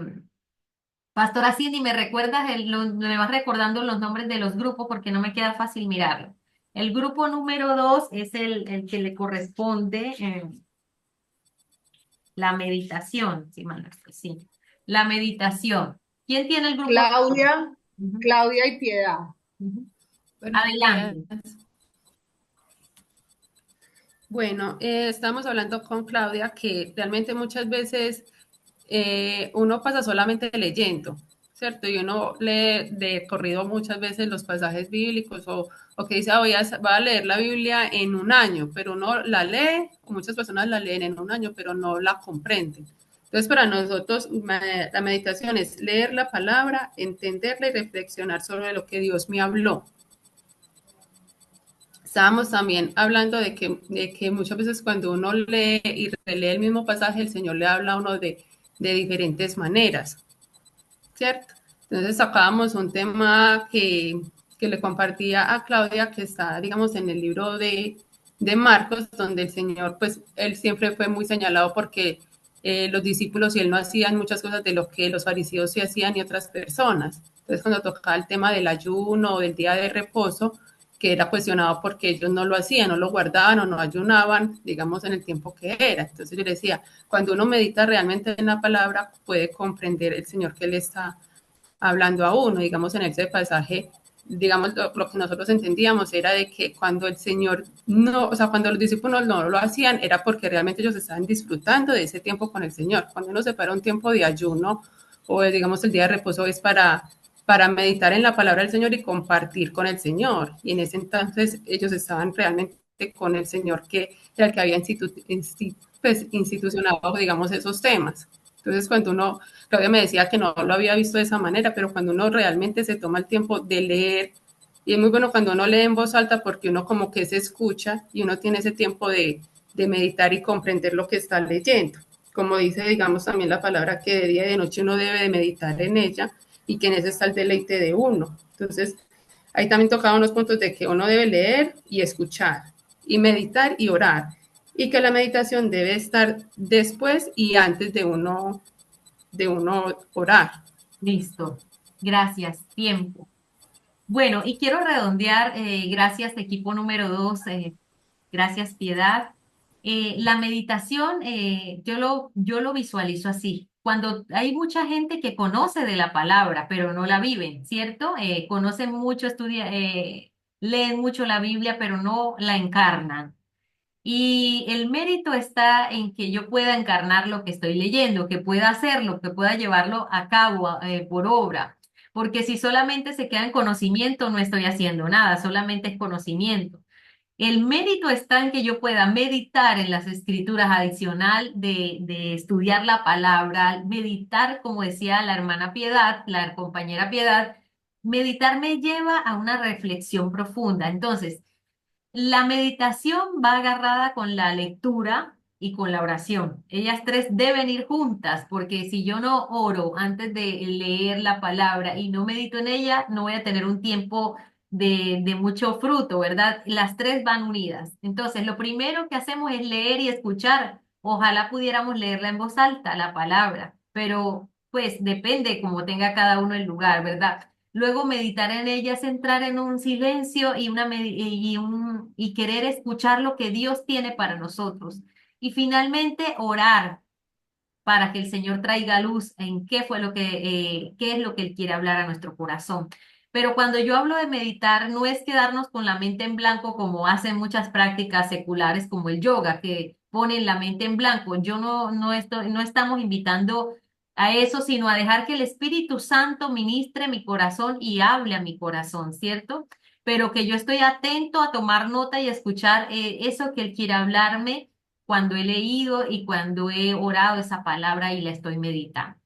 Pastora Cindy, ¿me recuerdas, me vas recordando los nombres de los grupos porque no me queda fácil mirarlo? El grupo número dos es el que le corresponde la meditación, sí, mal no estoy, sí. La meditación. ¿Quién tiene el grupo número Claudia, dos? Ujú, Claudia y Piedad. ujú. Buenos días. Adelante. Bueno, estamos hablando con Claudia que realmente muchas veces uno pasa solamente leyendo, ¿cierto? Y uno lee de corrido muchas veces los pasajes bíblicos o que dice, voy a leer la Biblia en un año, pero uno la lee, o muchas personas la leen en un año, pero no la comprenden. Entonces, para nosotros, la meditación es leer la palabra, entenderla y reflexionar sobre lo que Dios me habló. Estábamos también hablando de que muchas veces cuando uno lee y relee el mismo pasaje, el Señor le habla a uno de diferentes maneras, ¿cierto? Entonces sacábamos un tema que le compartía a Claudia, que está, digamos, en el libro de Marcos, donde el Señor, pues, él siempre fue muy señalado porque los discípulos y él no hacían muchas cosas de lo que los fariseos sí hacían y otras personas. Entonces, cuando tocaba el tema del ayuno o del día de reposo, que era cuestionado porque ellos no lo hacían, no lo guardaban o no ayunaban, digamos, en el tiempo que era. Entonces yo le decía, cuando uno medita realmente en la palabra, puede comprender el Señor que le está hablando a uno. Digamos, en ese pasaje, digamos, lo que nosotros entendíamos era de que cuando el Señor no, o sea, cuando los discípulos no lo hacían, era porque realmente ellos estaban disfrutando de ese tiempo con el Señor. Cuando uno separa un tiempo de ayuno o digamos el día de reposo es para meditar en la palabra del Señor y compartir con el Señor. Y en ese entonces ellos estaban realmente con el Señor que era el que había pues, institucionado, digamos, esos temas. Entonces, cuando uno, Claudia me decía que no lo había visto de esa manera, pero cuando uno realmente se toma el tiempo de leer, y es muy bueno cuando uno lee en voz alta porque uno como que se escucha y uno tiene ese tiempo de meditar y comprender lo que está leyendo. Como dice, digamos, también la palabra que de día y de noche uno debe de meditar en ella y que en ese está el deleite de uno. Entonces, ahí también tocaba unos puntos de que uno debe leer y escuchar, y meditar y orar, y que la meditación debe estar después y antes de uno orar. Listo. Gracias. Tiempo. Bueno, y quiero redondear, gracias equipo número dos, gracias Piedad. La meditación, yo lo visualizo así. Cuando hay mucha gente que conoce de la palabra, pero no la viven, ¿cierto? Conocen mucho, leen mucho la Biblia, pero no la encarnan. Y el mérito está en que yo pueda encarnar lo que estoy leyendo, que pueda hacerlo, que pueda llevarlo a cabo por obra. Porque si solamente se queda en conocimiento, no estoy haciendo nada, solamente es conocimiento. El mérito está en que yo pueda meditar en las escrituras adicional de estudiar la palabra, meditar, como decía la hermana Piedad, la compañera Piedad, meditar me lleva a una reflexión profunda. Entonces, la meditación va agarrada con la lectura y con la oración. Ellas tres deben ir juntas, porque si yo no oro antes de leer la palabra y no medito en ella, no voy a tener un tiempo de mucho fruto, ¿verdad? Las tres van unidas. Entonces, lo primero que hacemos es leer y escuchar. Ojalá pudiéramos leerla en voz alta, la palabra, pero pues depende cómo tenga cada uno el lugar, ¿verdad? Luego meditar en ella es entrar en un silencio y querer escuchar lo que Dios tiene para nosotros. Y finalmente orar para que el Señor traiga luz en qué fue qué es lo que Él quiere hablar a nuestro corazón. Pero cuando yo hablo de meditar, no es quedarnos con la mente en blanco como hacen muchas prácticas seculares como el yoga, que ponen la mente en blanco. Yo no estamos invitando a eso, sino a dejar que el Espíritu Santo ministre mi corazón y hable a mi corazón, ¿cierto? Pero que yo estoy atento a tomar nota y a escuchar eso que Él quiere hablarme cuando he leído y cuando he orado esa palabra y la estoy meditando.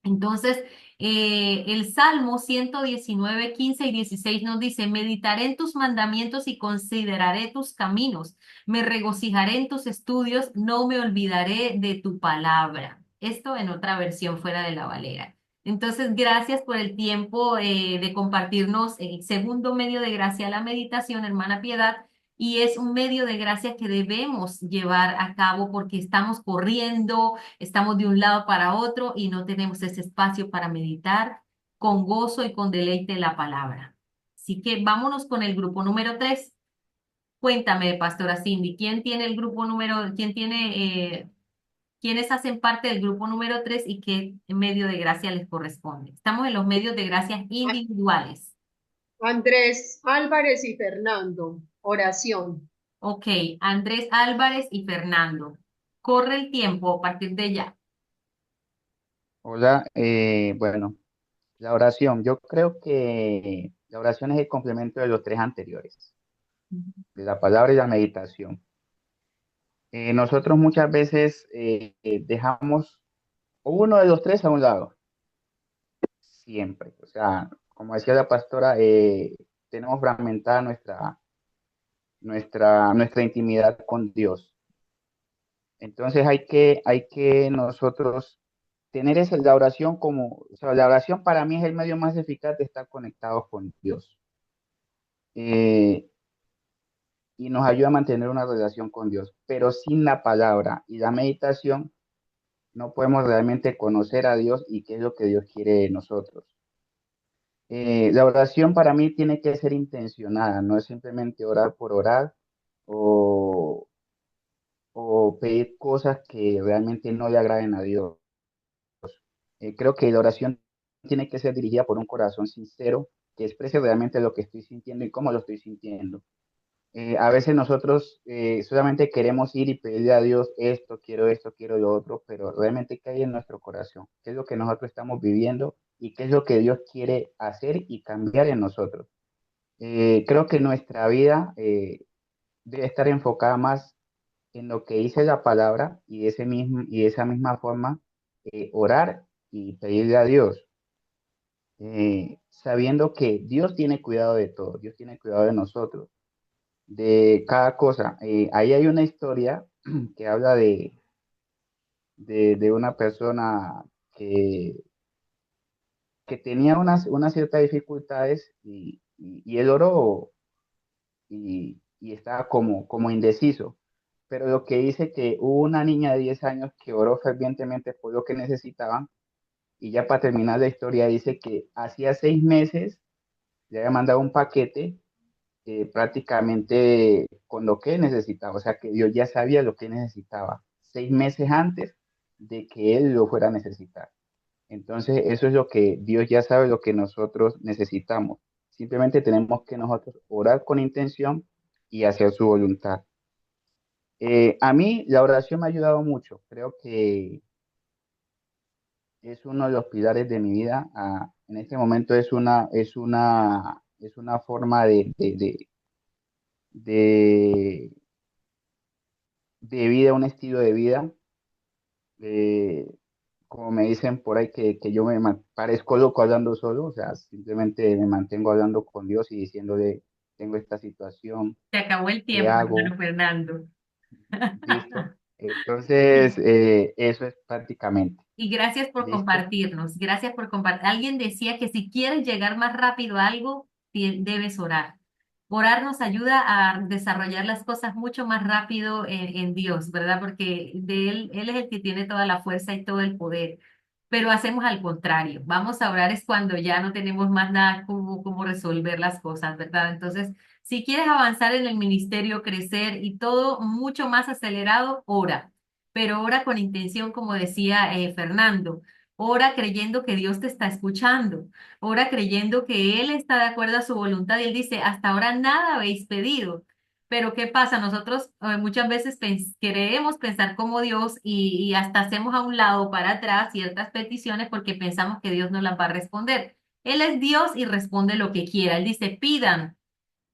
Entonces, el Salmo 119, 15 y 16 nos dice, meditaré en tus mandamientos y consideraré tus caminos. Me regocijaré en tus estudios, no me olvidaré de tu palabra. Esto en otra versión fuera de la Valera. Entonces, gracias por el tiempo de compartirnos el segundo medio de gracia, la meditación, hermana Piedad. Y es un medio de gracia que debemos llevar a cabo porque estamos corriendo, estamos de un lado para otro y no tenemos ese espacio para meditar con gozo y con deleite la palabra. Así que vámonos con el grupo número 3. Cuéntame, pastora Cindy, ¿quién tiene el grupo quiénes hacen parte del grupo número 3 y qué medio de gracia les corresponde? Estamos en los medios de gracia individuales. Andrés Álvarez y Fernando, oración. Ok, Andrés Álvarez y Fernando. Corre el tiempo a partir de ya. Hola, bueno, la oración, yo creo que la oración es el complemento de los tres anteriores, de la palabra y la meditación. Nosotros muchas veces dejamos uno de los tres a un lado, siempre. O sea, como decía la pastora, tenemos fragmentada nuestra intimidad con Dios. Entonces hay que nosotros tener la oración como, o sea, la oración para mí es el medio más eficaz de estar conectados con Dios. Eh, y nos ayuda a mantener una relación con Dios. Pero sin la palabra y la meditación, no podemos realmente conocer a Dios y qué es lo que Dios quiere de nosotros. La oración para mí tiene que ser intencionada, no es simplemente orar por orar o, o pedir cosas que realmente no le agraden a Dios. Creo que la oración tiene que ser dirigida por un corazón sincero que exprese realmente lo que estoy sintiendo y cómo lo estoy sintiendo. A veces nosotros solamente queremos ir y pedirle a Dios esto, quiero lo otro, pero realmente qué hay en nuestro corazón, qué es lo que nosotros estamos viviendo y qué es lo que Dios quiere hacer y cambiar en nosotros. Creo que nuestra vida debe estar enfocada más en lo que dice la palabra y de esa misma forma orar y pedirle a Dios, sabiendo que Dios tiene cuidado de todo, Dios tiene cuidado de nosotros, de cada cosa. Ahí hay una historia que habla de una persona que tenía unas ciertas dificultades y él oró y estaba como indeciso. Pero lo que dice que hubo una niña de 10 años que oró fervientemente por lo que necesitaban y ya para terminar la historia dice que hacía 6 meses le había mandado un paquete prácticamente con lo que necesitaba, o sea que Dios ya sabía lo que necesitaba 6 meses antes de que él lo fuera a necesitar. Entonces, eso es lo que Dios ya sabe, lo que nosotros necesitamos. Simplemente tenemos que nosotros orar con intención y hacer su voluntad. A mí la oración me ha ayudado mucho. Creo que es uno de los pilares de mi vida. En este momento es una forma de, de vida, un estilo de vida. eh, Como me dicen por ahí que yo parezco loco hablando solo, o sea, simplemente me mantengo hablando con Dios y diciéndole, tengo esta situación, Se acabó el ¿qué tiempo, hago? hermano Fernando. ¿Listo? Entonces, eso es prácticamente. Y gracias por ¿Listo? compartirnos, gracias por compartir. Alguien decía que si quieres llegar más rápido a algo, debes orar. Orar nos ayuda a desarrollar las cosas mucho más rápido en Dios, ¿verdad? Porque de Él es el que tiene toda la fuerza y todo el poder. Pero hacemos al contrario. Vamos a orar es cuando ya no tenemos más nada como resolver las cosas, ¿verdad? Entonces, si quieres avanzar en el ministerio, crecer y todo mucho más acelerado, ora, pero ora con intención, como decía Fernando. Ora creyendo que Dios te está escuchando. Ora creyendo que Él está de acuerdo a su voluntad. Y Él dice, hasta ahora nada habéis pedido. Pero ¿qué pasa? Nosotros muchas veces queremos pensar como Dios y hasta hacemos a un lado para atrás ciertas peticiones porque pensamos que Dios no las va a responder. Él es Dios y responde lo que quiera. Él dice, pidan.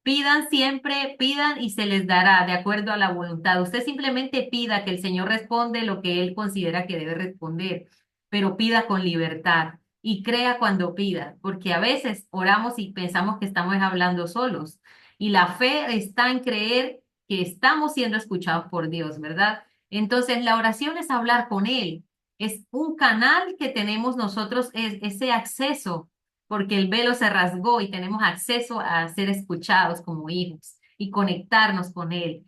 Pidan siempre, pidan y se les dará de acuerdo a la voluntad. Usted simplemente pida que el Señor responde lo que Él considera que debe responder. pero pida con libertad y crea cuando pida, porque a veces oramos y pensamos que estamos hablando solos. Y la fe está en creer que estamos siendo escuchados por Dios, ¿verdad? Entonces, la oración es hablar con Él. Es un canal que tenemos nosotros, ese acceso, porque el velo se rasgó y tenemos acceso a ser escuchados como hijos y conectarnos con Él.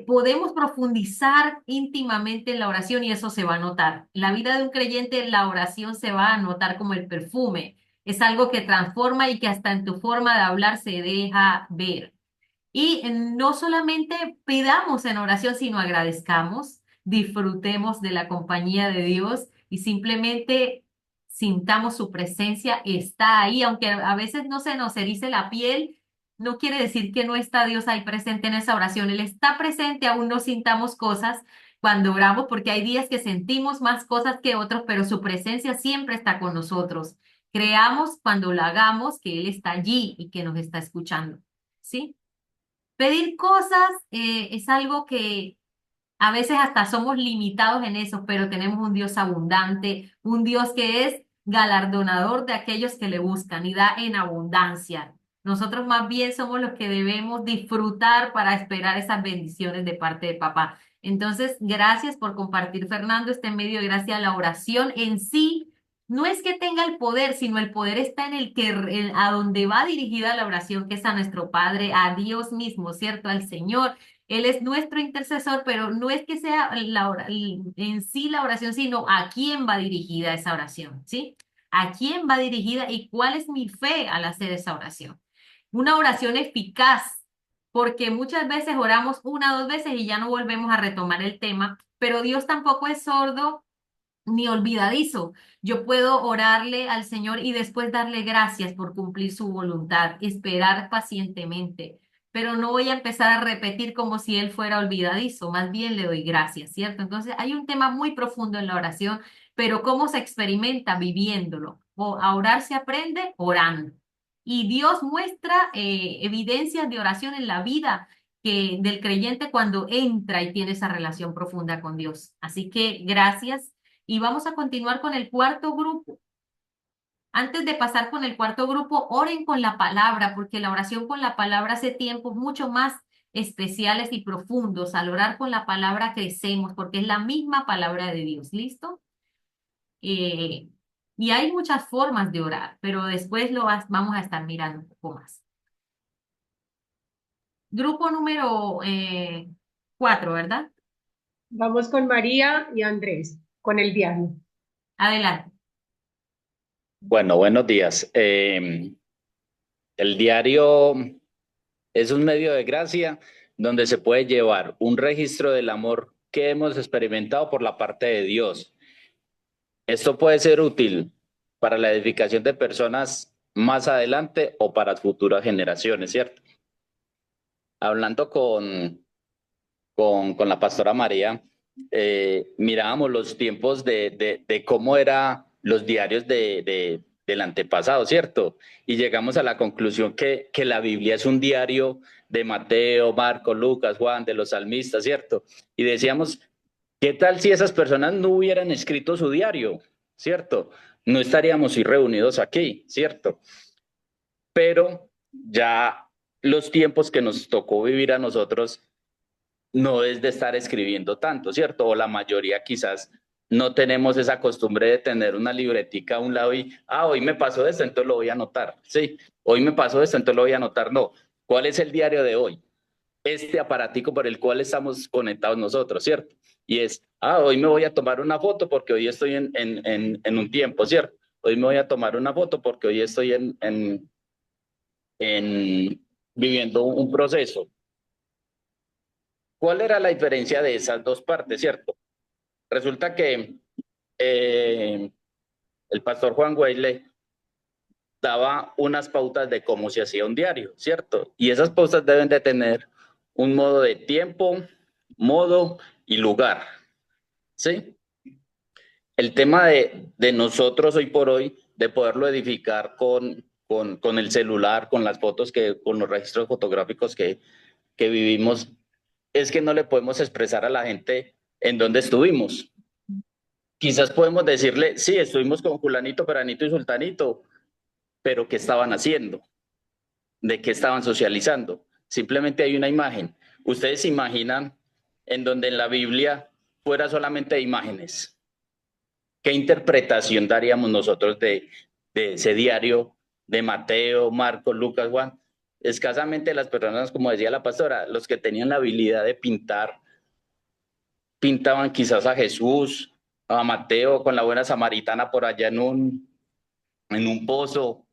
Podemos profundizar íntimamente en la oración y eso se va a notar. En la vida de un creyente, la oración se va a notar como el perfume. Es algo que transforma y que hasta en tu forma de hablar se deja ver. Y no solamente pidamos en oración, sino agradezcamos, disfrutemos de la compañía de Dios y simplemente sintamos su presencia, está ahí, aunque a veces no se nos erice la piel, no quiere decir que no está Dios ahí presente en esa oración. Él está presente, aún no sintamos cosas cuando oramos, porque hay días que sentimos más cosas que otros, pero su presencia siempre está con nosotros. Creamos cuando lo hagamos que Él está allí y que nos está escuchando. ¿Sí? Pedir cosas es algo que a veces hasta somos limitados en eso, pero tenemos un Dios abundante, un Dios que es galardonador de aquellos que le buscan y da en abundancia. Nosotros más bien somos los que debemos disfrutar para esperar esas bendiciones de parte de papá. Entonces, gracias por compartir, Fernando, este medio, gracias a la oración en sí. No es que tenga el poder, sino el poder está en el que a donde va dirigida la oración, que es a nuestro Padre, a Dios mismo, ¿cierto? Al Señor. Él es nuestro intercesor, pero no es que sea en sí la oración, sino a quién va dirigida esa oración, ¿sí? ¿A quién va dirigida y cuál es mi fe al hacer esa oración? Una oración eficaz, porque muchas veces oramos una o dos veces y ya no volvemos a retomar el tema, pero Dios tampoco es sordo ni olvidadizo. Yo puedo orarle al Señor y después darle gracias por cumplir su voluntad, esperar pacientemente, pero no voy a empezar a repetir como si Él fuera olvidadizo, más bien le doy gracias, ¿cierto? Entonces hay un tema muy profundo en la oración, pero ¿cómo se experimenta? Viviéndolo. O a orar se aprende orando. Y Dios muestra evidencias de oración en la vida del creyente cuando entra y tiene esa relación profunda con Dios. Así que gracias. Y vamos a continuar con el cuarto grupo. Antes de pasar con el cuarto grupo, oren con la palabra, porque la oración con la palabra hace tiempos mucho más especiales y profundos. Al orar con la palabra crecemos, porque es la misma palabra de Dios. ¿Listo? Eh, y hay muchas formas de orar, pero después vamos a estar mirando un poco más. Grupo número 4, ¿verdad? Vamos con María y Andrés, con el diario. Adelante. Bueno, buenos días. El diario es un medio de gracia donde se puede llevar un registro del amor que hemos experimentado por la parte de Dios. Esto puede ser útil para la edificación de personas más adelante o para futuras generaciones, ¿cierto? Hablando con la pastora María, mirábamos los tiempos de cómo eran los diarios del antepasado, ¿cierto? Y llegamos a la conclusión que la Biblia es un diario de Mateo, Marcos, Lucas, Juan, de los salmistas, ¿cierto? Y decíamos, ¿qué tal si esas personas no hubieran escrito su diario, ¿cierto? No estaríamos hoy reunidos aquí, ¿cierto? Pero ya los tiempos que nos tocó vivir a nosotros no es de estar escribiendo tanto, ¿cierto? O la mayoría quizás no tenemos esa costumbre de tener una libretica a un lado y, hoy me pasó esto, entonces lo voy a anotar, sí, hoy me pasó esto, entonces lo voy a anotar, no. ¿Cuál es el diario de hoy? Este aparatico por el cual estamos conectados nosotros, ¿cierto? Y es, hoy me voy a tomar una foto porque hoy estoy en un tiempo, ¿cierto? Hoy me voy a tomar una foto porque hoy estoy viviendo un proceso. ¿Cuál era la diferencia de esas dos partes, cierto? Resulta que el pastor Juan Weile daba unas pautas de cómo se hacía un diario, ¿cierto? Y esas pautas deben de tener un modo de tiempo, modo y lugar, ¿sí? El tema de nosotros hoy por hoy, de poderlo edificar con el celular, con las fotos, con los registros fotográficos que vivimos, es que no le podemos expresar a la gente en dónde estuvimos. quizás podemos decirle, sí, estuvimos con fulanito, peranito y sultanito, pero ¿qué estaban haciendo? ¿De qué estaban socializando? Simplemente hay una imagen. ¿Ustedes se imaginan en donde en la Biblia fuera solamente de imágenes? ¿Qué interpretación daríamos nosotros de ese diario de Mateo, Marcos, Lucas, Juan? Escasamente las personas, como decía la pastora, los que tenían la habilidad de pintar, pintaban quizás a Jesús, a Mateo con la buena samaritana por allá en un pozo. O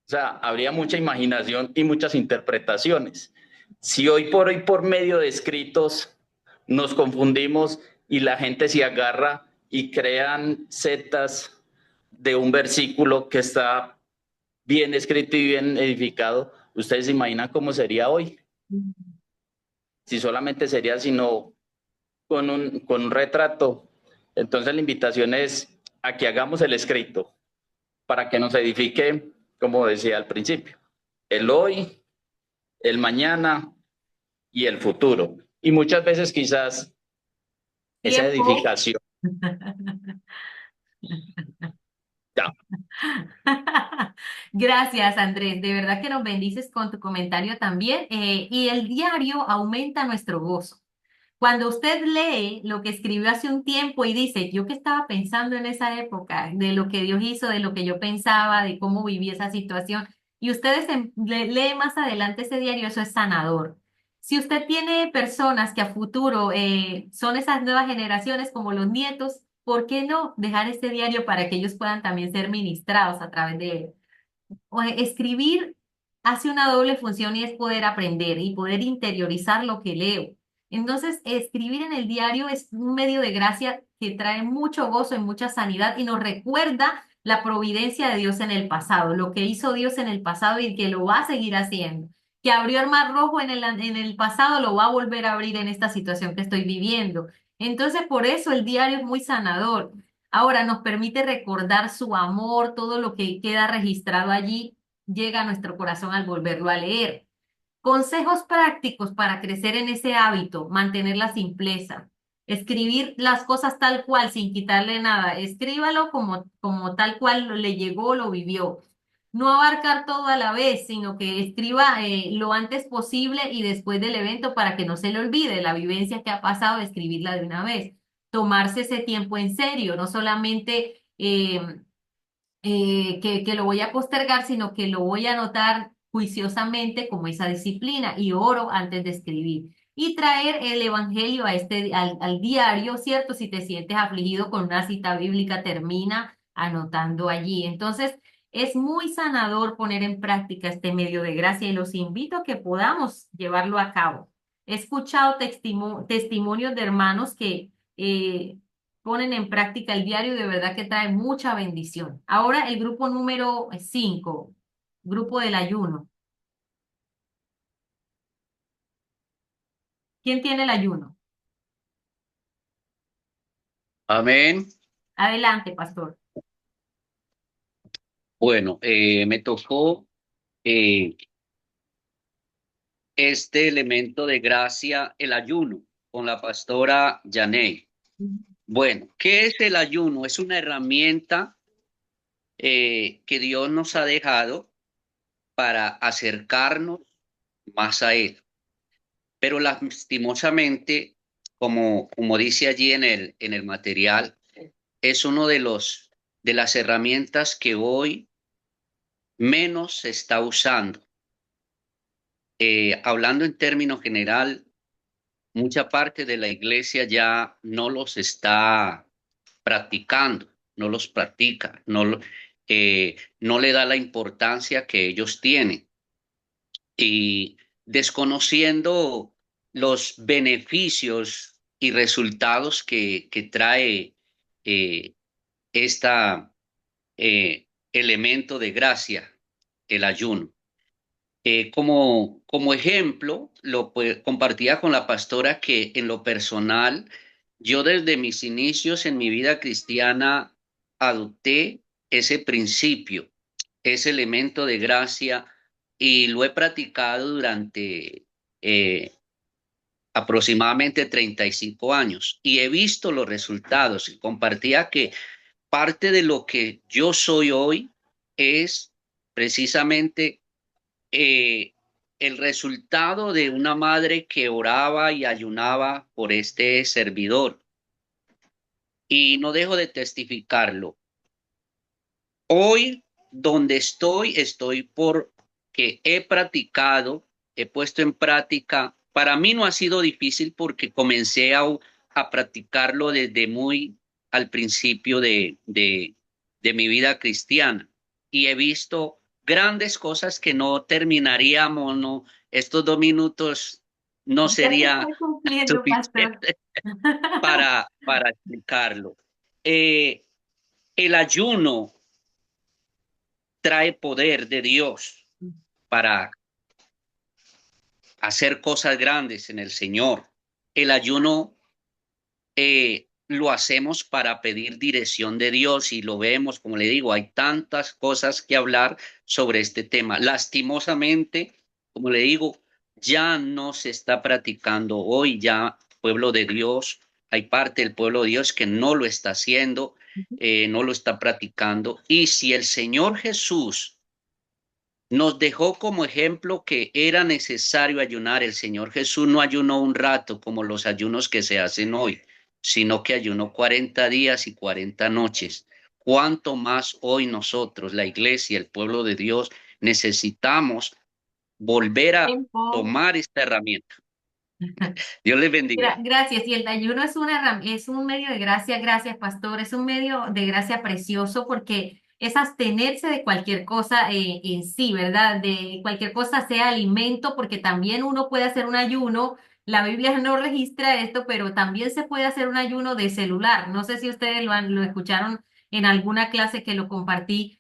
sea, habría mucha imaginación y muchas interpretaciones. Si hoy por medio de escritos nos confundimos y la gente se agarra y crean sectas de un versículo que está bien escrito y bien edificado, ¿ustedes se imaginan cómo sería hoy? Si solamente sería sino con un retrato. Entonces la invitación es a que hagamos el escrito para que nos edifique, como decía al principio, el hoy, el mañana y el futuro. Y muchas veces quizás esa Tiempo. edificación. Ya. Gracias, Andrés. De verdad que nos bendices con tu comentario también. Y el diario aumenta nuestro gozo. Cuando usted lee lo que escribió hace un tiempo y dice, yo que estaba pensando en esa época, de lo que Dios hizo, de lo que yo pensaba, de cómo viví esa situación, y ustedes lee más adelante ese diario, eso es sanador. Si usted tiene personas que a futuro son esas nuevas generaciones como los nietos, ¿por qué no dejar ese diario para que ellos puedan también ser ministrados a través de él? Escribir hace una doble función y es poder aprender y poder interiorizar lo que leo. Entonces, escribir en el diario es un medio de gracia que trae mucho gozo y mucha sanidad y nos recuerda la providencia de Dios en el pasado, lo que hizo Dios en el pasado y que lo va a seguir haciendo. Que abrió el mar rojo en el pasado, lo va a volver a abrir en esta situación que estoy viviendo. Entonces, por eso el diario es muy sanador. Ahora nos permite recordar su amor, todo lo que queda registrado allí llega a nuestro corazón al volverlo a leer. Consejos prácticos para crecer en ese hábito, mantener la simpleza, escribir las cosas tal cual, sin quitarle nada. Escríbalo como tal cual le llegó, lo vivió. No abarcar todo a la vez, sino que escriba lo antes posible y después del evento para que no se le olvide la vivencia que ha pasado, escribirla de una vez. Tomarse ese tiempo en serio, no solamente que lo voy a postergar, sino que lo voy a anotar juiciosamente como esa disciplina y oro antes de escribir. Y traer el evangelio al diario, ¿cierto? Si te sientes afligido con una cita bíblica, termina anotando allí. Entonces, es muy sanador poner en práctica este medio de gracia y los invito a que podamos llevarlo a cabo. He escuchado testimonios de hermanos que ponen en práctica el diario y de verdad que trae mucha bendición. Ahora el grupo número 5, grupo del ayuno. ¿Quién tiene el ayuno? Amén. Adelante, pastor. Bueno, me tocó eh, este elemento de gracia, el ayuno, con la pastora Janey. Bueno, ¿qué es el ayuno? Es una herramienta que Dios nos ha dejado para acercarnos más a Él. Pero lastimosamente, como dice allí en el material, es uno de las herramientas que hoy menos se está usando. Hablando en términos general, mucha parte de la iglesia ya no los está practicando, no los practica, no le da la importancia que ellos tienen y desconociendo los beneficios y resultados que trae eh, esta elemento de gracia, el ayuno. Como ejemplo, compartía con la pastora que en lo personal, yo desde mis inicios en mi vida cristiana adopté ese principio, ese elemento de gracia y lo he practicado durante aproximadamente 35 años y he visto los resultados y compartía que parte de lo que yo soy hoy es precisamente eh, el resultado de una madre que oraba y ayunaba por este servidor. Y no dejo de testificarlo. Hoy, donde estoy porque he practicado, he puesto en práctica. Para mí no ha sido difícil porque comencé a practicarlo desde muy al principio de mi vida cristiana. Y he visto grandes cosas que no terminaríamos, no, estos 2 minutos no Ya se está sería cumpliendo, pastor. suficiente para explicarlo. El ayuno trae poder de Dios para hacer cosas grandes en el Señor. El ayuno lo hacemos para pedir dirección de Dios y lo vemos, como le digo, hay tantas cosas que hablar sobre este tema. Lastimosamente, como le digo, ya no se está practicando hoy, ya pueblo de Dios, hay parte del pueblo de Dios que no lo está haciendo, no lo está practicando. Y si el Señor Jesús nos dejó como ejemplo que era necesario ayunar. El Señor Jesús no ayunó un rato como los ayunos que se hacen hoy, sino que ayunó 40 días y 40 noches. ¿Cuánto más hoy nosotros, la iglesia, el pueblo de Dios, necesitamos volver a Tiempo. tomar esta herramienta? Dios les bendiga. Gracias. Y el ayuno es es un medio de gracia, gracias, pastor, es un medio de gracia precioso porque es abstenerse de cualquier cosa en sí, ¿verdad? De cualquier cosa sea alimento, porque también uno puede hacer un ayuno. La Biblia no registra esto, pero también se puede hacer un ayuno de celular. No sé si ustedes lo escucharon en alguna clase que lo compartí.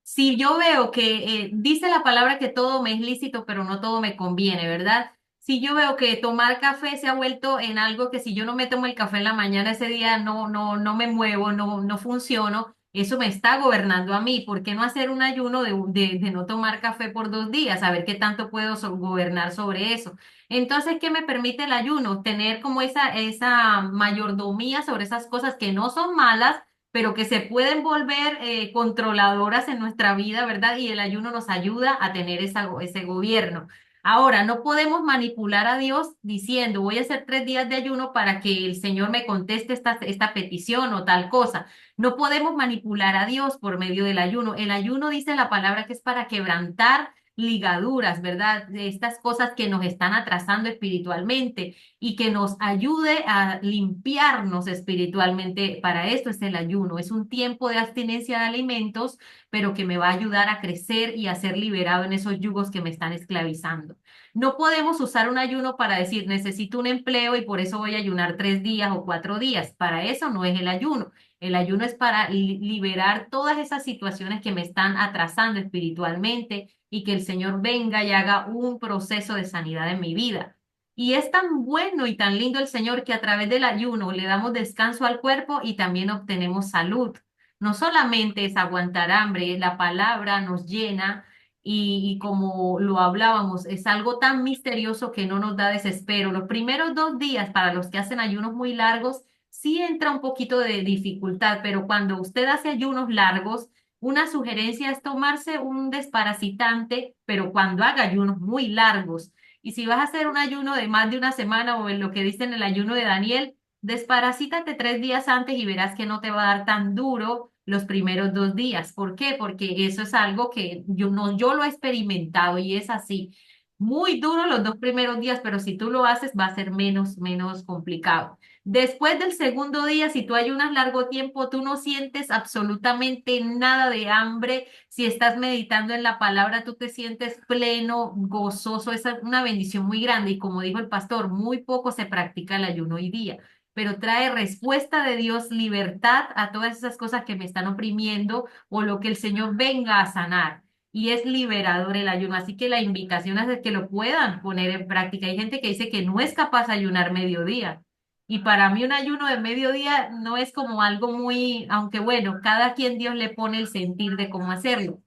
Si yo veo que dice la palabra que todo me es lícito, pero no todo me conviene, ¿verdad? Si yo veo que tomar café se ha vuelto en algo que si yo no me tomo el café en la mañana ese día no me muevo, no funciono, eso me está gobernando a mí. ¿Por qué no hacer un ayuno de no tomar café por 2 días? A ver qué tanto puedo gobernar sobre eso. Entonces, ¿qué me permite el ayuno? Tener como esa mayordomía sobre esas cosas que no son malas pero que se pueden volver controladoras en nuestra vida, ¿verdad? Y el ayuno nos ayuda a tener ese gobierno. Ahora, no podemos manipular a Dios diciendo, voy a hacer 3 días de ayuno para que el Señor me conteste esta petición o tal cosa. No podemos manipular a Dios por medio del ayuno. El ayuno dice la palabra que es para quebrantar ligaduras, ¿verdad? De estas cosas que nos están atrasando espiritualmente y que nos ayude a limpiarnos espiritualmente. Para esto es el ayuno. Es un tiempo de abstinencia de alimentos, pero que me va a ayudar a crecer y a ser liberado en esos yugos que me están esclavizando. No podemos usar un ayuno para decir, necesito un empleo y por eso voy a ayunar 3 días o 4 días. Para eso no es el ayuno. El ayuno es para liberar todas esas situaciones que me están atrasando espiritualmente y que el Señor venga y haga un proceso de sanidad en mi vida. Y es tan bueno y tan lindo el Señor que a través del ayuno le damos descanso al cuerpo y también obtenemos salud. No solamente es aguantar hambre, la palabra nos llena y como lo hablábamos, es algo tan misterioso que no nos da desespero. Los primeros 2 días para los que hacen ayunos muy largos, sí entra un poquito de dificultad, pero cuando usted hace ayunos largos, una sugerencia es tomarse un desparasitante, pero cuando haga ayunos muy largos. Y si vas a hacer un ayuno de más de una semana o en lo que dicen el ayuno de Daniel, desparasítate 3 días antes y verás que no te va a dar tan duro los primeros 2 días. ¿Por qué? Porque eso es algo que yo lo he experimentado y es así. Muy duro los 2 primeros días, pero si tú lo haces va a ser menos complicado. Después del segundo día, si tú ayunas largo tiempo, tú no sientes absolutamente nada de hambre. Si estás meditando en la palabra, tú te sientes pleno, gozoso. Es una bendición muy grande. Y como dijo el pastor, muy poco se practica el ayuno hoy día, pero trae respuesta de Dios, libertad a todas esas cosas que me están oprimiendo o lo que el Señor venga a sanar. Y es liberador el ayuno. Así que la invitación es de que lo puedan poner en práctica. Hay gente que dice que no es capaz de ayunar mediodía. Y para mí un ayuno de mediodía no es como algo muy, aunque bueno, cada quien Dios le pone el sentir de cómo hacerlo,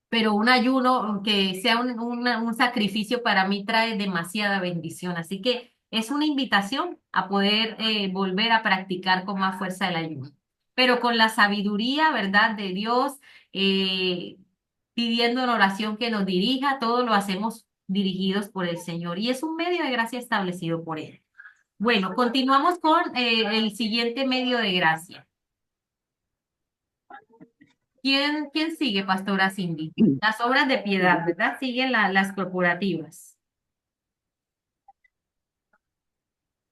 pero un ayuno que sea un sacrificio para mí trae demasiada bendición. Así que es una invitación a poder volver a practicar con más fuerza el ayuno, pero con la sabiduría, ¿verdad?, de Dios, eh, pidiendo en oración que nos dirija, todo lo hacemos dirigidos por el Señor y es un medio de gracia establecido por Él. Bueno, continuamos con el siguiente medio de gracia. ¿Quién sigue, Pastora Cindy? Las obras de piedad, ¿verdad? Siguen las corporativas.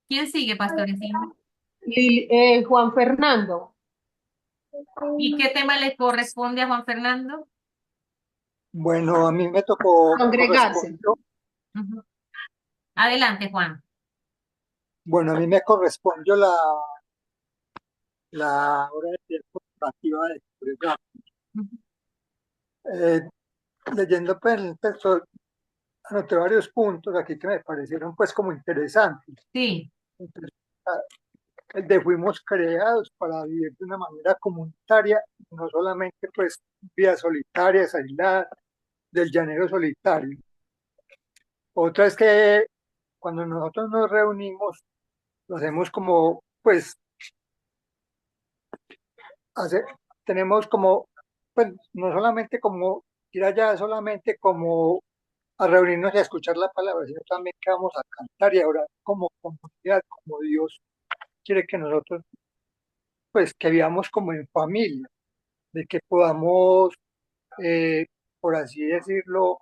¿Quién sigue, Pastora Cindy? Juan Fernando. ¿Y qué tema le corresponde a Juan Fernando? Bueno, a mí me tocó Congregarse. Ujú. Adelante, Juan. bueno, a mí me correspondió la hora de tiempo corporativa de congregar. Ujú. Eh, leyendo pues, anoté varios puntos aquí que me parecieron pues como interesantes. Sí, Entonces, el de fuimos creados para vivir de una manera comunitaria, no solamente pues vidas solitarias, aisladas, del llanero solitario. Otra es que cuando nosotros nos reunimos, lo hacemos como, pues, hace- tenemos como, pues, no solamente como ir allá, solamente como a reunirnos y a escuchar la palabra, sino también que vamos a cantar y a orar como comunidad, como Dios quiere que nosotros, pues, que vivamos como en familia, de que podamos, eh, por así decirlo,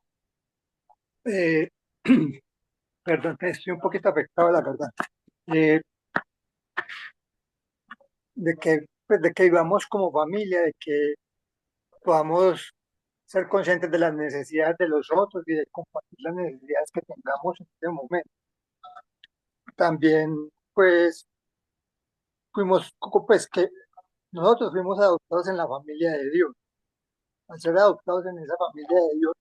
eh, perdón, estoy un poquito afectado, la verdad, eh, pues, de que vivamos como familia, de que podamos ser conscientes de las necesidades de los otros y de compartir las necesidades que tengamos en este momento. También, pues, pues que nosotros fuimos adoptados en la familia de Dios. Al ser adoptados en esa familia de Dios,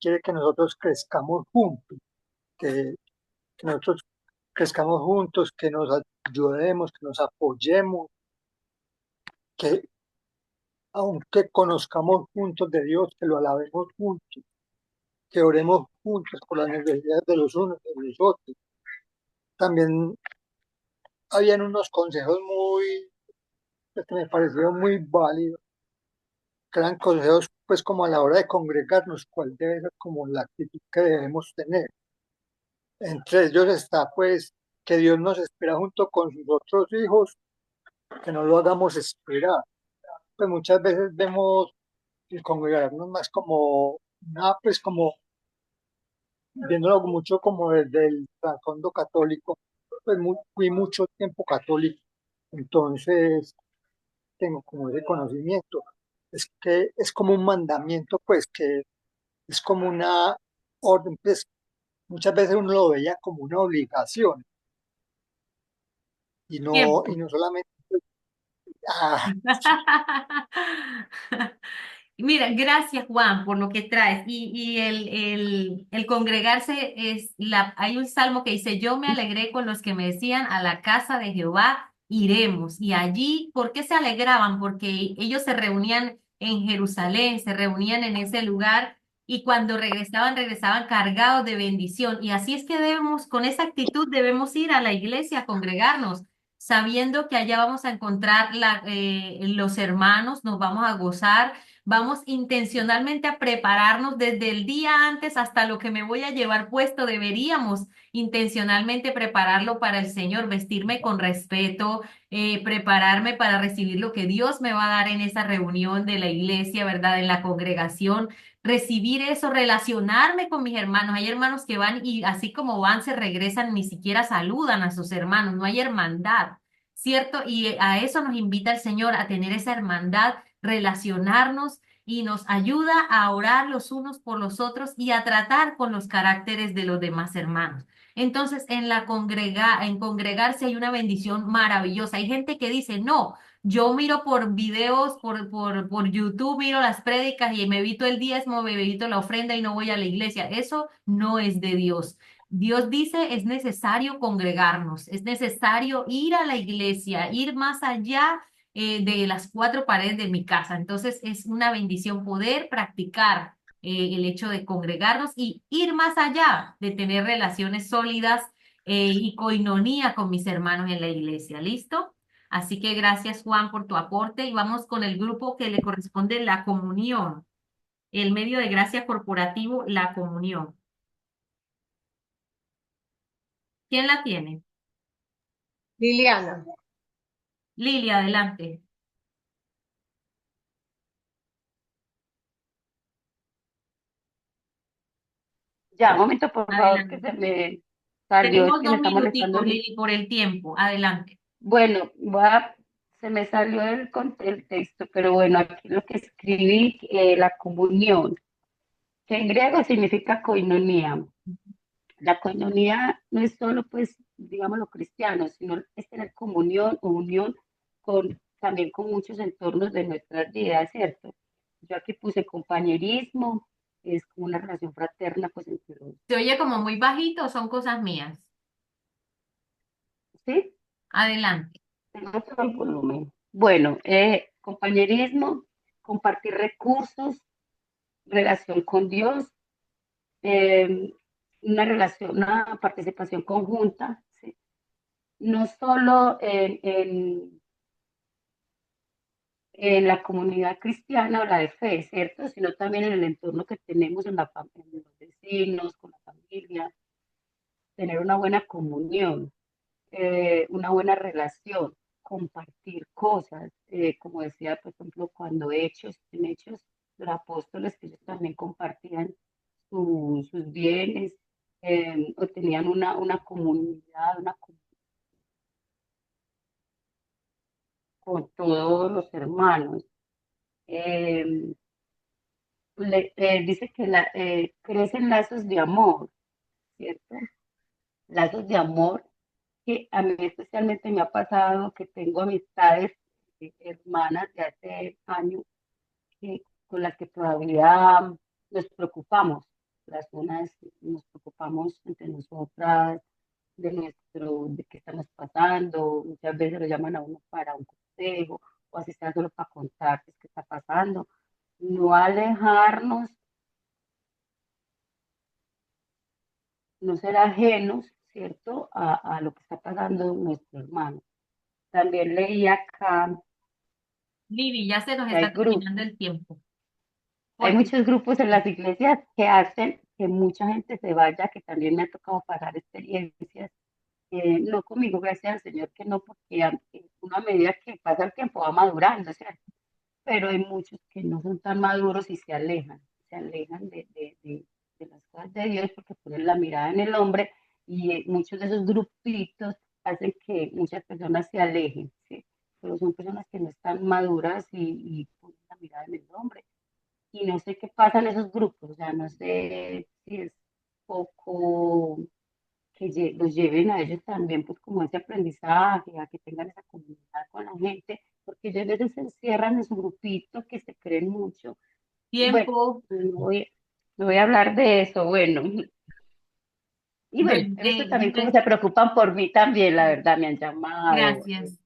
quiere que nosotros crezcamos juntos, que, que nosotros crezcamos juntos, que nos ayudemos, que nos apoyemos, que aunque conozcamos juntos de Dios, que lo alabemos juntos, que oremos juntos por las necesidades de los unos y de los otros. También habían unos consejos que me parecieron muy válidos, que eran consejos pues como a la hora de congregarnos, cuál debe ser como la actitud que debemos tener. Entre ellos está pues que Dios nos espera junto con sus otros hijos, que no lo hagamos esperar. Pues muchas veces vemos el congregarnos más como, pues como viéndolo mucho como desde el trasfondo católico, pues fui mucho tiempo católico, entonces tengo como ese conocimiento. Es que es como un mandamiento, pues que es como una orden, pues muchas veces uno lo veía como una obligación y tiempo. no solamente, ah, Mira, gracias Juan por lo que traes. Y el congregarse es hay un salmo que dice, yo me alegré con los que me decían, a la casa de Jehová iremos. Y allí, ¿por qué se alegraban? Porque ellos se reunían en Jerusalén, se reunían en ese lugar y cuando regresaban, regresaban cargados de bendición. Y así es que debemos, con esa actitud debemos ir a la iglesia a congregarnos, sabiendo que allá vamos a encontrar los hermanos, nos vamos a gozar. Vamos intencionalmente a prepararnos desde el día antes hasta lo que me voy a llevar puesto. Deberíamos intencionalmente prepararlo para el Señor, vestirme con respeto, prepararme para recibir lo que Dios me va a dar en esa reunión de la iglesia, ¿verdad? En la congregación, recibir eso, relacionarme con mis hermanos. Hay hermanos que van y así como van, se regresan, ni siquiera saludan a sus hermanos, no hay hermandad. ¿Cierto? Y a eso nos invita el Señor, a tener esa hermandad, relacionarnos y nos ayuda a orar los unos por los otros y a tratar con los caracteres de los demás hermanos. Entonces, en congregarse hay una bendición maravillosa. Hay gente que dice, no, yo miro por videos, por YouTube, miro las prédicas y me evito el diezmo, me evito la ofrenda y no voy a la iglesia. Eso no es de Dios. Dios dice, es necesario congregarnos, es necesario ir a la iglesia, ir más allá de las cuatro paredes de mi casa. Entonces es una bendición poder practicar el hecho de congregarnos y ir más allá, de tener relaciones sólidas y coinonía con mis hermanos en la iglesia. ¿Listo? Así que gracias, Juan, por tu aporte y vamos con el grupo que le corresponde la comunión, el medio de gracia corporativo, la comunión. ¿Quién la tiene? Liliana. Lilia, adelante. Ya, un momento, por favor, que Adelante. se me salió, es Tenemos que me dos está molestando minuticos, Lili, por el tiempo. Adelante. Bueno, se me salió el texto, pero bueno, aquí lo que escribí, la comunión, que en griego significa koinonia. La coinonía no es solo, pues, digamos, los cristianos, sino es tener comunión o unión también con muchos entornos de nuestras vidas, ¿cierto? Yo aquí puse compañerismo, es como una relación fraterna, pues, entre los, ¿Se oye como muy bajito o son cosas mías? ¿sí? Adelante. Tengo todo el volumen. Bueno, compañerismo, compartir recursos, relación con Dios, eh, una participación conjunta, ¿sí? No solo en la comunidad cristiana o la de fe, ¿cierto? Sino también en el entorno que tenemos en los vecinos, con la familia, tener una buena comunión, una buena relación, compartir cosas, como decía, por ejemplo, en Hechos, los apóstoles, que ellos también compartían sus bienes, o tenían una comunidad, con todos los hermanos. Eh, Dice que crecen lazos de amor, ¿cierto? Lazos de amor que a mí especialmente me ha pasado que tengo amistades, hermanas de hace años, con las que todavía nos preocupamos. Las unas nos preocupamos entre nosotras, de qué estamos pasando. Muchas veces lo llaman a uno para un consejo, o así sea solo para contarles qué está pasando. No alejarnos, no ser ajenos, ¿cierto?, a lo que está pasando nuestro hermano. También leí acá Lili, ya se nos que hay está terminando grupos, el tiempo. hay Porque muchos grupos en las iglesias que hacen que mucha gente se vaya, que también me ha tocado pasar experiencias, no conmigo, gracias al Señor, que no, porque uno a medida que pasa el tiempo va madurando, ¿cierto? Pero hay muchos que no son tan maduros y se alejan de las cosas de Dios porque ponen la mirada en el hombre y muchos de esos grupitos hacen que muchas personas se alejen, ¿sí? Pero son personas que no están maduras y ponen la mirada en el hombre. Y no sé qué pasa en esos grupos, o sea, no sé si es poco que los lleven a ellos también, pues como ese aprendizaje, a que tengan esa comunidad con la gente, porque ellos a veces se encierran en su grupito, que se creen mucho. Y bueno, tiempo, no voy a hablar de eso, bueno. Y bueno, bueno, he visto también cómo se preocupan por mí también, la verdad, me han llamado, gracias.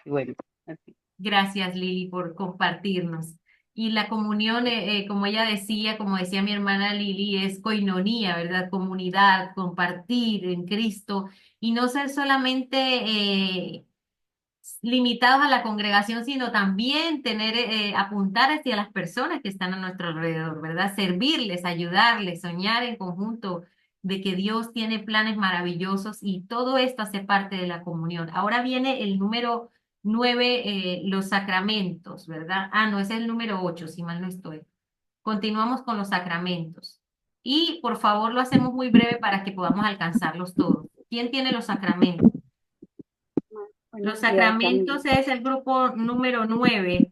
y bueno, así. Gracias, Lili, por compartirnos. Y la comunión, como ella decía, como decía mi hermana Lili, es coinonía, ¿verdad? Comunidad, compartir en Cristo y no ser solamente limitados a la congregación, sino también tener, apuntar hacia las personas que están a nuestro alrededor, ¿verdad? Servirles, ayudarles, soñar en conjunto de que Dios tiene planes maravillosos y todo esto hace parte de la comunión. Ahora viene el número 9, los sacramentos, ¿verdad? Ah, no, ese es el número 8, si mal no estoy. Continuamos con los sacramentos. Y por favor lo hacemos muy breve para que podamos alcanzarlos todos. ¿Quién tiene los sacramentos? Los Buenos días, sacramentos Yamile. es el grupo número 9,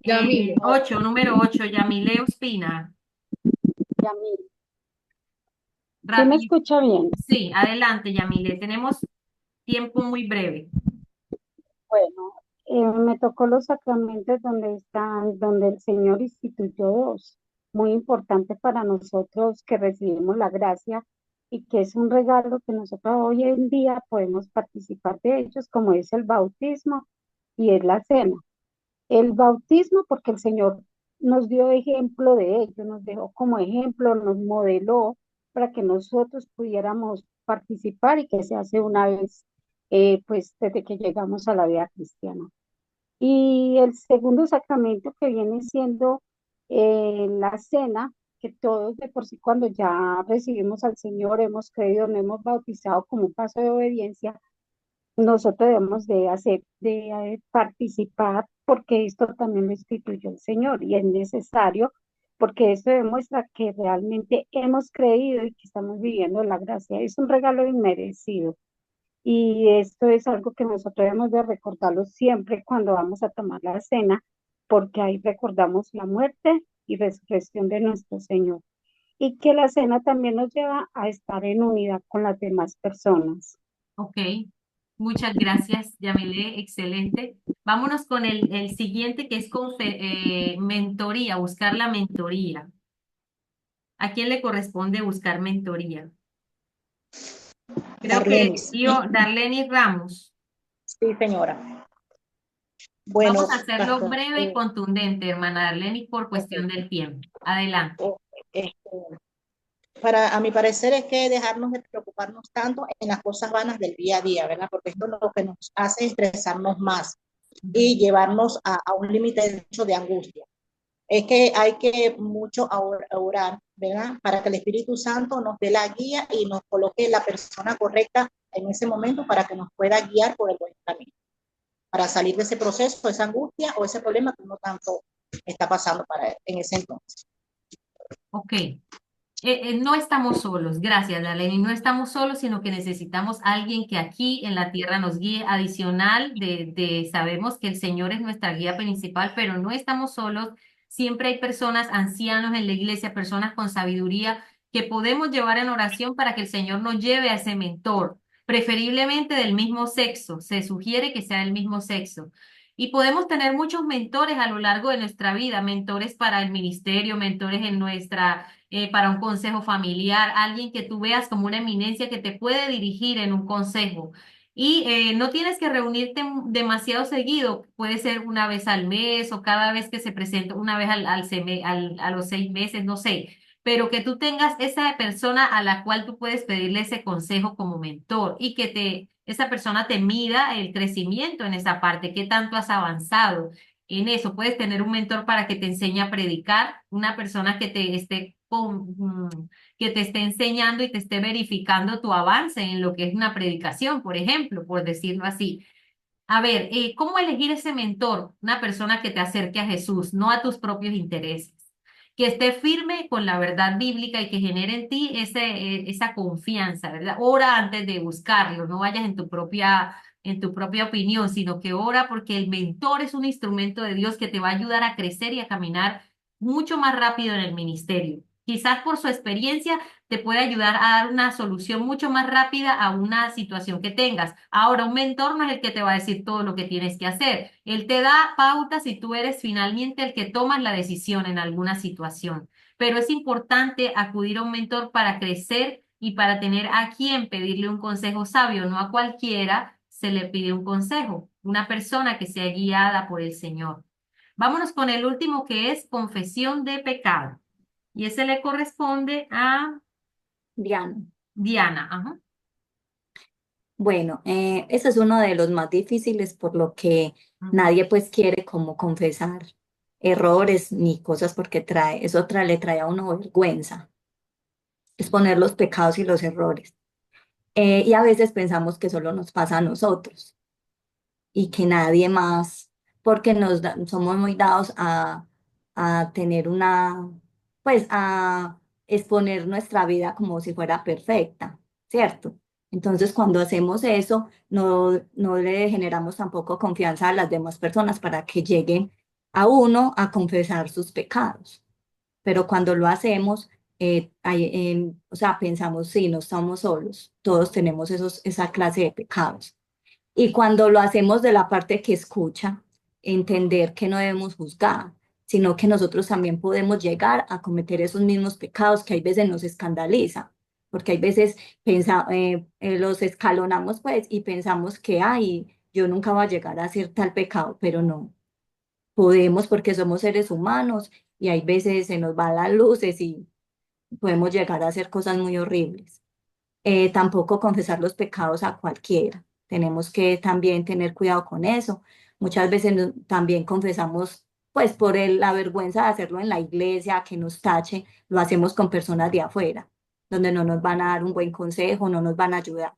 Yamile. 8, número 8, Yamile Ospina. Yamile. ¿Sí me Rápido. escucha bien? Sí, adelante, Yamile. Tenemos tiempo muy breve. Bueno, me tocó los sacramentos donde el Señor instituyó dos, muy importante para nosotros que recibimos la gracia y que es un regalo que nosotros hoy en día podemos participar de ellos, como es el bautismo y es la cena. El bautismo, porque el Señor nos dio ejemplo de ello, nos dejó como ejemplo, nos modeló para que nosotros pudiéramos participar y que se hace una vez, pues desde que llegamos a la vida cristiana. Y el segundo sacramento que viene siendo la cena, que todos de por sí cuando ya recibimos al Señor, hemos creído, nos hemos bautizado como un paso de obediencia, nosotros debemos de hacer, de participar, porque esto también lo instituyó el Señor y es necesario, porque esto demuestra que realmente hemos creído y que estamos viviendo la gracia. Es un regalo inmerecido. Y esto es algo que nosotros debemos de recordarlo siempre cuando vamos a tomar la cena, porque ahí recordamos la muerte y resurrección de nuestro Señor. Y que la cena también nos lleva a estar en unidad con las demás personas. Ok, muchas gracias, Yamile, excelente. Vámonos con el siguiente que es mentoría, buscar la mentoría. ¿A quién le corresponde buscar mentoría? Creo que Darlenis. Darlene Ramos. Sí, señora. Bueno, Vamos a hacerlo pastor, breve y contundente, hermana Darlene, por cuestión del tiempo. Adelante. este, a mi parecer es que dejarnos de preocuparnos tanto en las cosas vanas del día a día, ¿verdad? Porque esto lo que nos hace es estresarnos más y llevarnos a un límite de angustia. Es que hay que mucho orar, ¿verdad? Para que el Espíritu Santo nos dé la guía y nos coloque la persona correcta en ese momento para que nos pueda guiar por el buen camino, para salir de ese proceso, esa angustia o ese problema que uno tanto está pasando en ese entonces. Ok. No estamos solos, gracias, Darlene. No estamos solos, sino que necesitamos a alguien que aquí en la tierra nos guíe, adicional sabemos que el Señor es nuestra guía principal, pero no estamos solos. Siempre hay personas, ancianos en la iglesia, personas con sabiduría que podemos llevar en oración para que el Señor nos lleve a ese mentor, preferiblemente del mismo sexo. Se sugiere que sea del mismo sexo. Y podemos tener muchos mentores a lo largo de nuestra vida, mentores para el ministerio, mentores para un consejo familiar, alguien que tú veas como una eminencia que te puede dirigir en un consejo. Y no tienes que reunirte demasiado seguido, puede ser una vez al mes o cada vez que se presenta, una vez a los 6 meses, no sé, pero que tú tengas esa persona a la cual tú puedes pedirle ese consejo como mentor y que esa persona te mida el crecimiento en esa parte, qué tanto has avanzado en eso. Puedes tener un mentor para que te enseñe a predicar, una persona que te esté enseñando y te esté verificando tu avance en lo que es una predicación, por ejemplo, por decirlo así. A ver, ¿cómo elegir ese mentor? Una persona que te acerque a Jesús, no a tus propios intereses, que esté firme con la verdad bíblica y que genere en ti esa confianza, ¿verdad? Ora antes de buscarlo, no vayas en tu propia opinión, sino que ora porque el mentor es un instrumento de Dios que te va a ayudar a crecer y a caminar mucho más rápido en el ministerio. Quizás por su experiencia te puede ayudar a dar una solución mucho más rápida a una situación que tengas. Ahora, un mentor no es el que te va a decir todo lo que tienes que hacer. Él te da pautas y tú eres finalmente el que tomas la decisión en alguna situación. Pero es importante acudir a un mentor para crecer y para tener a quien pedirle un consejo sabio. No a cualquiera se le pide un consejo, una persona que sea guiada por el Señor. Vámonos con el último, que es confesión de pecado. Y ese le corresponde a Diana. Diana. Ajá. Bueno, ese es uno de los más difíciles por lo que nadie pues quiere como confesar errores ni cosas porque le trae a uno vergüenza, exponer los pecados y los errores. Y a veces pensamos que solo nos pasa a nosotros y que nadie más, porque somos muy dados a tener pues a exponer nuestra vida como si fuera perfecta, ¿cierto? Entonces, cuando hacemos eso, no le generamos tampoco confianza a las demás personas para que lleguen a uno a confesar sus pecados. Pero cuando lo hacemos, o sea, pensamos, sí, no estamos solos, todos tenemos esa clase de pecados. Y cuando lo hacemos de la parte que escucha, entender que no debemos juzgar, sino que nosotros también podemos llegar a cometer esos mismos pecados que hay veces nos escandalizan, porque hay veces los escalonamos pues y pensamos que, ay, yo nunca voy a llegar a hacer tal pecado, pero no, podemos porque somos seres humanos y hay veces se nos van las luces y podemos llegar a hacer cosas muy horribles. Tampoco confesar los pecados a cualquiera. Tenemos que también tener cuidado con eso. Muchas veces también confesamos, pues por la vergüenza de hacerlo en la iglesia, que nos tache, lo hacemos con personas de afuera, donde no nos van a dar un buen consejo, no nos van a ayudar.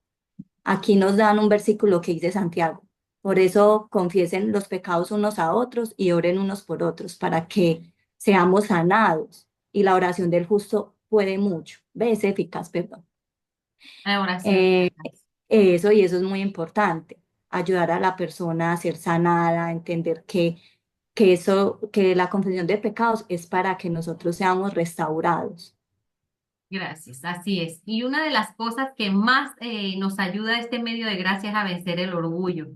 Aquí nos dan un versículo que dice Santiago. Por eso confiesen los pecados unos a otros y oren unos por otros, para que seamos sanados. Y la oración del justo puede mucho. ¿Ves? Es eficaz, perdón. La oración. Eh, Eso, y eso es muy importante, ayudar a la persona a ser sanada, a entender que la confesión de pecados es para que nosotros seamos restaurados. Gracias, así es. Y una de las cosas que más nos ayuda a este medio de gracia es a vencer el orgullo,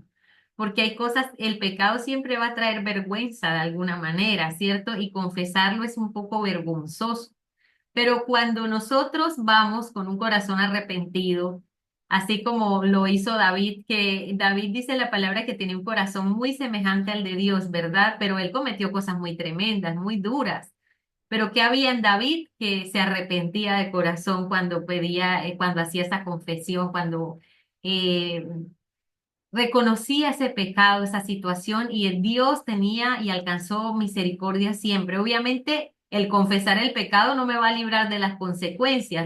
porque hay cosas, el pecado siempre va a traer vergüenza de alguna manera, ¿cierto? Y confesarlo es un poco vergonzoso. Pero cuando nosotros vamos con un corazón arrepentido, así como lo hizo David, que David dice la palabra que tiene un corazón muy semejante al de Dios, ¿verdad? Pero él cometió cosas muy tremendas, muy duras. Pero ¿qué había en David? Que se arrepentía de corazón cuando pedía, cuando hacía esa confesión, cuando eh, reconocía ese pecado, esa situación, y el Dios tenía y alcanzó misericordia siempre. Obviamente, el confesar el pecado no me va a librar de las consecuencias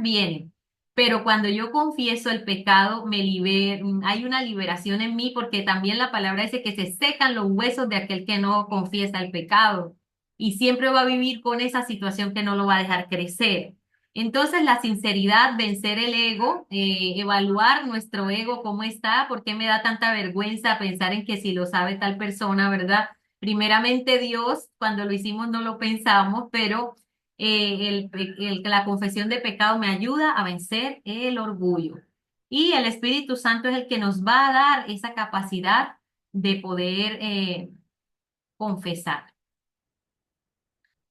vienen, pero cuando yo confieso el pecado, hay una liberación en mí, porque también la palabra dice que se secan los huesos de aquel que no confiesa el pecado, y siempre va a vivir con esa situación que no lo va a dejar crecer. Entonces, la sinceridad, vencer el ego, evaluar nuestro ego, cómo está, por qué me da tanta vergüenza pensar en que si lo sabe tal persona, ¿verdad? Primeramente Dios, cuando lo hicimos no lo pensamos, pero la confesión de pecado me ayuda a vencer el orgullo. Y el Espíritu Santo es el que nos va a dar esa capacidad de poder confesar.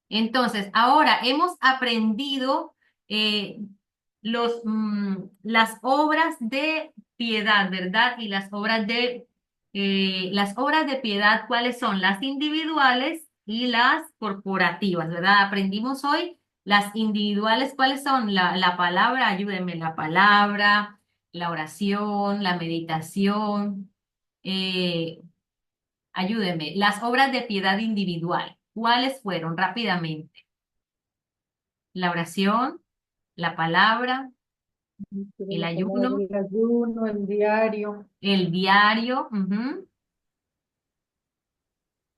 Entonces, ahora hemos aprendido eh, las obras de piedad, ¿verdad? Y las obras de piedad, ¿cuáles son? Las individuales y las corporativas, ¿verdad? Aprendimos hoy las individuales, ¿cuáles son? La palabra, ayúdenme, la palabra, la oración, la meditación, eh, ayúdenme, las obras de piedad individual. ¿Cuáles fueron? Rápidamente. La oración, la palabra, el ayuno, El ayuno, el diario. el diario.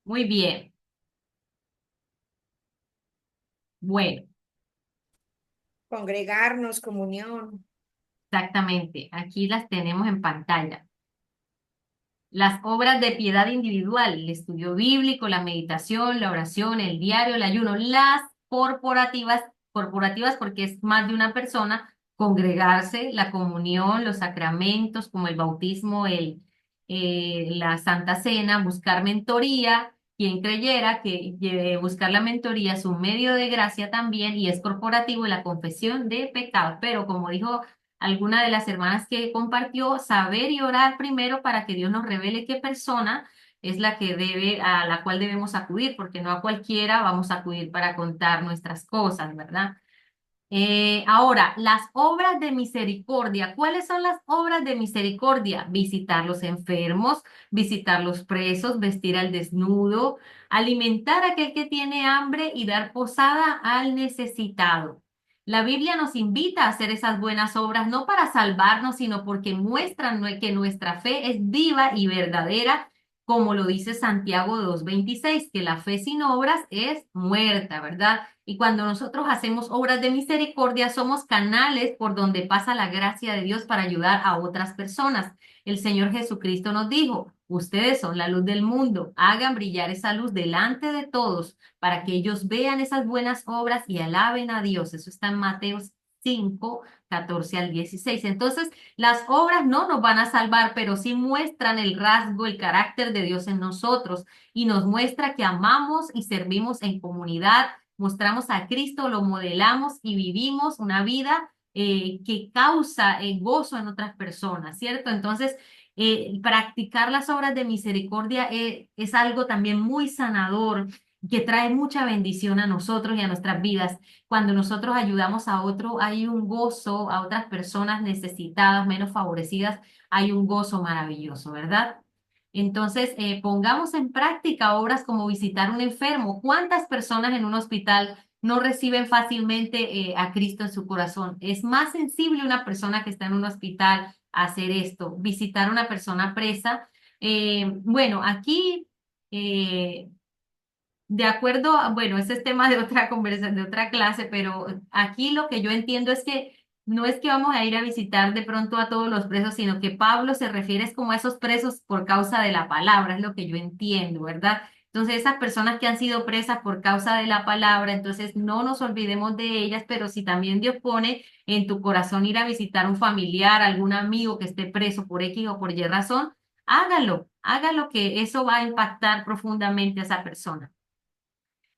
Muy bien. Bueno, Congregarnos, comunión. exactamente. Aquí las tenemos en pantalla. Las obras de piedad individual, el estudio bíblico, la meditación, la oración, el diario, el ayuno, las corporativas porque es más de una persona, congregarse, la comunión, los sacramentos como el bautismo, la Santa Cena, buscar mentoría. Quien creyera que buscar la mentoría es un medio de gracia también y es corporativo la confesión de pecados. Pero como dijo alguna de las hermanas que compartió, saber y orar primero para que Dios nos revele qué persona es a la cual debemos acudir, porque no a cualquiera vamos a acudir para contar nuestras cosas, ¿verdad? Ahora, las obras de misericordia. ¿Cuáles son las obras de misericordia? Visitar los enfermos, visitar los presos, vestir al desnudo, alimentar a aquel que tiene hambre y dar posada al necesitado. La Biblia nos invita a hacer esas buenas obras no para salvarnos, sino porque muestran que nuestra fe es viva y verdadera, como lo dice Santiago 2:26, que la fe sin obras es muerta, ¿verdad? Y cuando nosotros hacemos obras de misericordia, somos canales por donde pasa la gracia de Dios para ayudar a otras personas. El Señor Jesucristo nos dijo, ustedes son la luz del mundo, hagan brillar esa luz delante de todos para que ellos vean esas buenas obras y alaben a Dios. Eso está en Mateo 5:14 al 16. Entonces, las obras no nos van a salvar, pero sí muestran el rasgo, el carácter de Dios en nosotros y nos muestra que amamos y servimos en comunidad, mostramos a Cristo, lo modelamos y vivimos una vida que causa gozo en otras personas, ¿cierto? Entonces, practicar las obras de misericordia es algo también muy sanador. que trae mucha bendición a nosotros y a nuestras vidas. Cuando nosotros ayudamos a otro, hay un gozo, a otras personas necesitadas, menos favorecidas, hay un gozo maravilloso, ¿verdad? Entonces, pongamos en práctica obras como visitar un enfermo. ¿Cuántas personas en un hospital no reciben fácilmente a Cristo en su corazón? Es más sensible una persona que está en un hospital a hacer esto, visitar a una persona presa. Bueno, aquí de acuerdo, bueno, ese es tema de otra conversación, de otra clase, pero aquí lo que yo entiendo es que no es que vamos a ir a visitar de pronto a todos los presos, sino que Pablo se refiere es como a esos presos por causa de la palabra, es lo que yo entiendo, ¿verdad? Entonces, esas personas que han sido presas por causa de la palabra, entonces no nos olvidemos de ellas, pero si también Dios pone en tu corazón ir a visitar un familiar, algún amigo que esté preso por X o por Y razón, hágalo, hágalo que eso va a impactar profundamente a esa persona,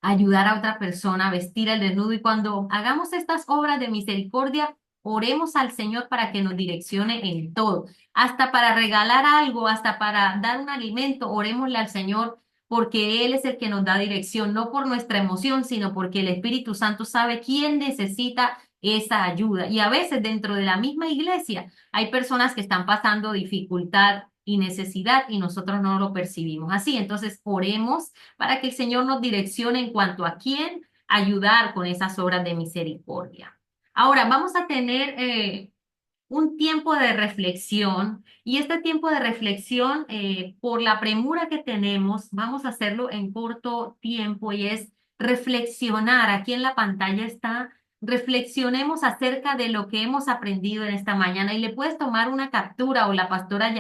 ayudar a otra persona a vestir al desnudo. Y cuando hagamos estas obras de misericordia, oremos al Señor para que nos direccione en todo, hasta para regalar algo, hasta para dar un alimento, orémosle al Señor porque Él es el que nos da dirección, no por nuestra emoción, sino porque el Espíritu Santo sabe quién necesita esa ayuda. Y a veces dentro de la misma iglesia hay personas que están pasando dificultad y necesidad y nosotros no lo percibimos así. Entonces, oremos para que el Señor nos direccione en cuanto a quién ayudar con esas obras de misericordia. Ahora, vamos a tener un tiempo de reflexión y este tiempo de reflexión, por la premura que tenemos, vamos a hacerlo en corto tiempo y es reflexionar. Aquí en la pantalla está, reflexionemos acerca de lo que hemos aprendido en esta mañana y le puedes tomar una captura o la pastora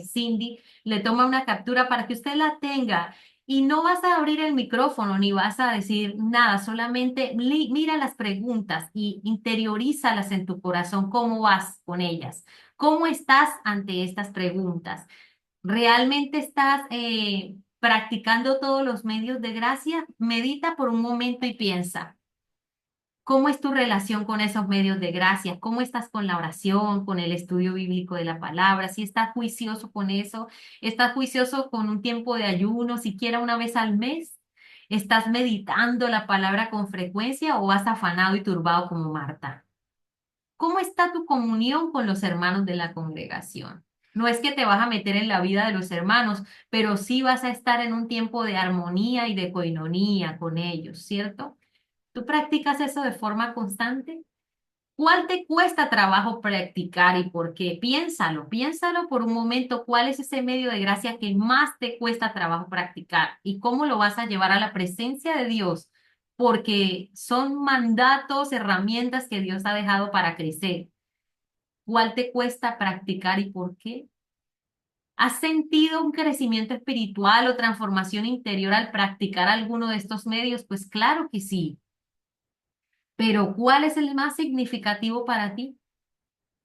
Cindy le toma una captura para que usted la tenga. Y no vas a abrir el micrófono ni vas a decir nada, solamente mira las preguntas y interiorízalas en tu corazón. ¿Cómo vas con ellas? ¿Cómo estás ante estas preguntas? ¿Realmente estás practicando todos los medios de gracia? Medita por un momento y piensa. ¿Cómo es tu relación con esos medios de gracia? ¿Cómo estás con la oración, con el estudio bíblico de la palabra? Si estás juicioso con eso, estás juicioso con un tiempo de ayuno, siquiera una vez al mes. ¿Estás meditando la palabra con frecuencia o vas afanado y turbado como Marta? ¿Cómo está tu comunión con los hermanos de la congregación? No es que te vas a meter en la vida de los hermanos, pero sí vas a estar en un tiempo de armonía y de coinonía con ellos, ¿cierto? ¿Tú practicas eso de forma constante? ¿Cuál te cuesta trabajo practicar y por qué? Piénsalo, piénsalo por un momento. ¿Cuál es ese medio de gracia que más te cuesta trabajo practicar? ¿Y cómo lo vas a llevar a la presencia de Dios? Porque son mandatos, herramientas que Dios ha dejado para crecer. ¿Cuál te cuesta practicar y por qué? ¿Has sentido un crecimiento espiritual o transformación interior al practicar alguno de estos medios? Pues claro que sí. Pero ¿cuál es el más significativo para ti?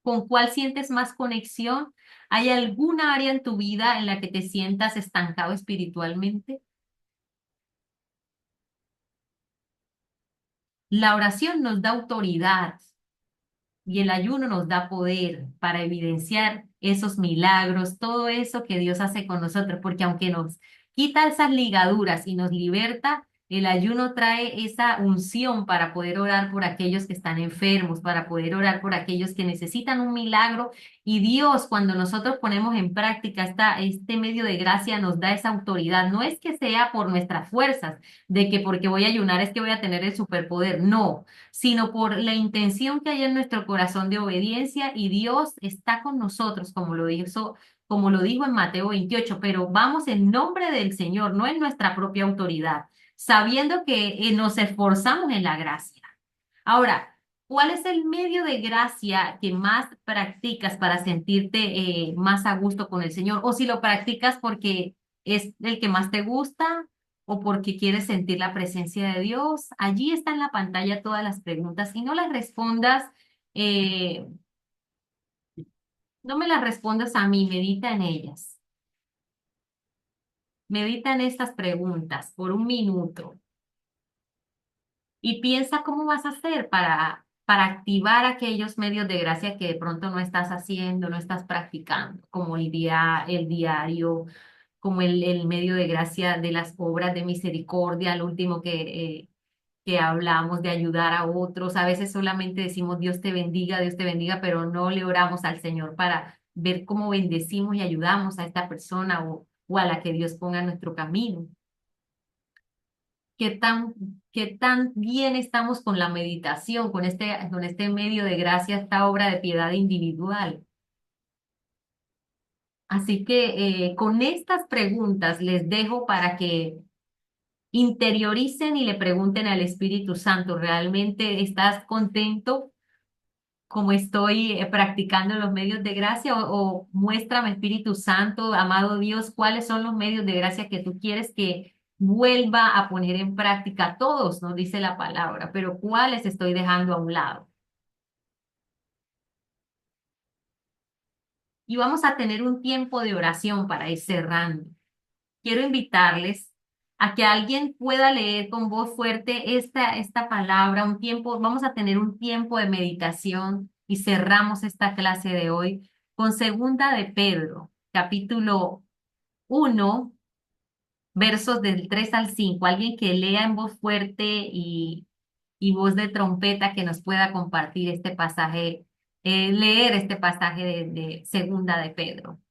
¿Con cuál sientes más conexión? ¿Hay alguna área en tu vida en la que te sientas estancado espiritualmente? La oración nos da autoridad y el ayuno nos da poder para evidenciar esos milagros, todo eso que Dios hace con nosotros, porque aunque nos quita esas ligaduras y nos liberta, el ayuno trae esa unción para poder orar por aquellos que están enfermos, para poder orar por aquellos que necesitan un milagro. Y Dios, cuando nosotros ponemos en práctica este medio de gracia, nos da esa autoridad. No es que sea por nuestras fuerzas, de que porque voy a ayunar es que voy a tener el superpoder, no, sino por la intención que hay en nuestro corazón de obediencia y Dios está con nosotros, como lo dijo en Mateo 28, pero vamos en nombre del Señor, no en nuestra propia autoridad, sabiendo que nos esforzamos en la gracia. Ahora, ¿cuál es el medio de gracia que más practicas para sentirte más a gusto con el Señor? O si lo practicas porque es el que más te gusta o porque quieres sentir la presencia de Dios. Allí está en la pantalla todas las preguntas y no las respondas, eh, no me las respondas a mí, medita en ellas. Medita en estas preguntas por un minuto y piensa cómo vas a hacer para activar aquellos medios de gracia que de pronto no estás haciendo, no estás practicando, como el diario, como el medio de gracia de las obras de misericordia, lo último que hablamos de ayudar a otros. A veces solamente decimos Dios te bendiga, pero no le oramos al Señor para ver cómo bendecimos y ayudamos a esta persona o a la que Dios ponga en nuestro camino. Qué tan bien estamos con la meditación, con este medio de gracia, esta obra de piedad individual? Así que con estas preguntas les dejo para que interioricen y le pregunten al Espíritu Santo, ¿realmente estás contento como estoy practicando los medios de gracia? O muéstrame, Espíritu Santo, amado Dios, cuáles son los medios de gracia que tú quieres que vuelva a poner en práctica. Todos, nos dice la palabra, pero ¿cuáles estoy dejando a un lado? Y vamos a tener un tiempo de oración para ir cerrando. Quiero invitarles a que alguien pueda leer con voz fuerte esta palabra, un tiempo, vamos a tener un tiempo de meditación y cerramos esta clase de hoy con Segunda de Pedro, capítulo 1, versos del 3 al 5. Alguien que lea en voz fuerte y voz de trompeta que nos pueda compartir este pasaje, leer este pasaje de Segunda de Pedro.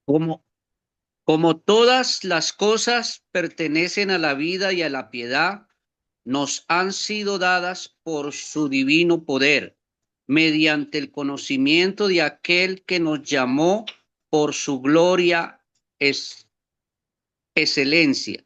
Como, como todas las cosas pertenecen a la vida y a la piedad, nos han sido dadas por su divino poder, mediante el conocimiento de aquel que nos llamó por su gloria excelencia,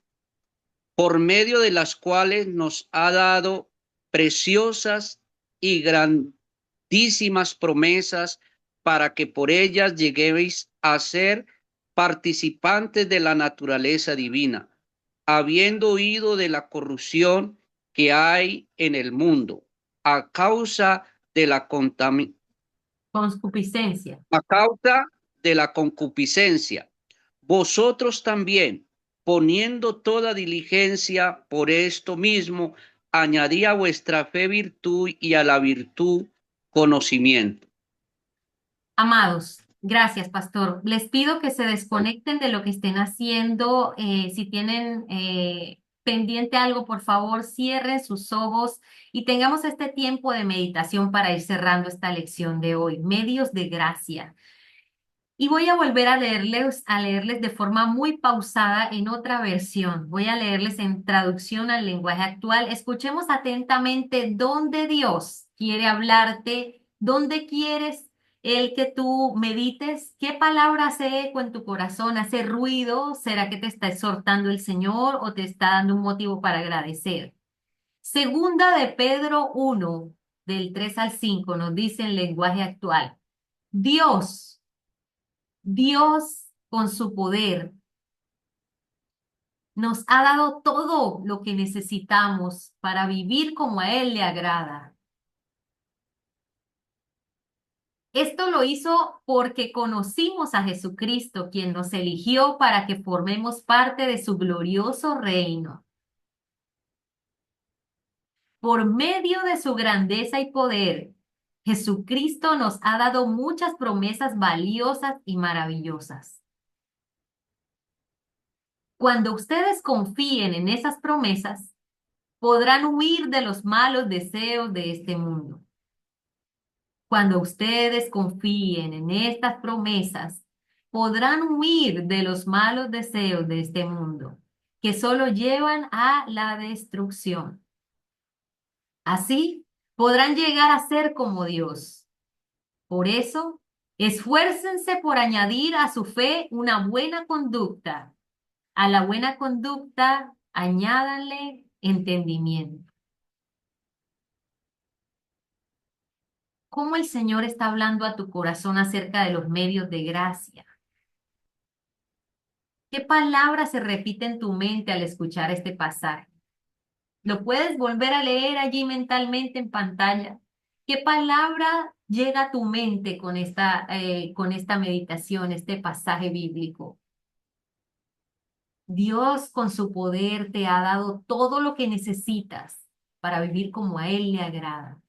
por medio de las cuales nos ha dado preciosas y grandísimas promesas para que por ellas lleguéis a ser participantes de la naturaleza divina, habiendo huido de la corrupción que hay en el mundo a causa de la Concupiscencia. a causa de la concupiscencia. Vosotros también, poniendo toda diligencia por esto mismo, añadid a vuestra fe virtud y a la virtud conocimiento. Amados, gracias, pastor. Les pido que se desconecten de lo que estén haciendo. Si tienen pendiente algo, por favor, cierren sus ojos y tengamos este tiempo de meditación para ir cerrando esta lección de hoy. Medios de gracia. Y voy a volver a leerles de forma muy pausada en otra versión. Voy a leerles en traducción al lenguaje actual. Escuchemos atentamente dónde Dios quiere hablarte, dónde quieres el que tú medites, qué palabra hace eco en tu corazón, hace ruido. ¿Será que te está exhortando el Señor o te está dando un motivo para agradecer? Segunda de Pedro 1, del 3 al 5, nos dice en lenguaje actual. Dios, con su poder, nos ha dado todo lo que necesitamos para vivir como a Él le agrada. Esto lo hizo porque conocimos a Jesucristo, quien nos eligió para que formemos parte de su glorioso reino. Por medio de su grandeza y poder, Jesucristo nos ha dado muchas promesas valiosas y maravillosas. Cuando ustedes confíen en esas promesas, podrán huir de los malos deseos de este mundo. Cuando ustedes confíen en estas promesas, podrán huir de los malos deseos de este mundo, que solo llevan a la destrucción. Así, podrán llegar a ser como Dios. Por eso, esfuércense por añadir a su fe una buena conducta. A la buena conducta, añádanle entendimiento. ¿Cómo el Señor está hablando a tu corazón acerca de los medios de gracia? ¿Qué palabra se repite en tu mente al escuchar este pasaje? ¿Lo puedes volver a leer allí mentalmente en pantalla? ¿Qué palabra llega a tu mente con esta meditación, este pasaje bíblico? Dios con su poder te ha dado todo lo que necesitas para vivir como a Él le agrada.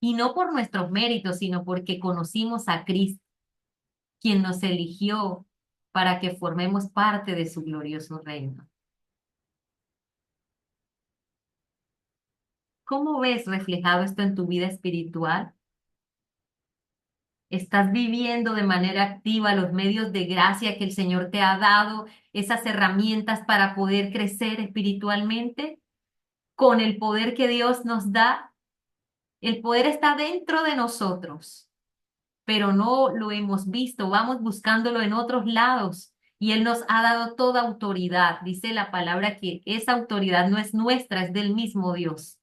Y no por nuestros méritos, sino porque conocimos a Cristo, quien nos eligió para que formemos parte de su glorioso reino. ¿Cómo ves reflejado esto en tu vida espiritual? ¿Estás viviendo de manera activa los medios de gracia que el Señor te ha dado, esas herramientas para poder crecer espiritualmente? Con el poder que Dios nos da, el poder está dentro de nosotros, pero no lo hemos visto, vamos buscándolo en otros lados y Él nos ha dado toda autoridad. Dice la palabra que esa autoridad no es nuestra, es del mismo Dios.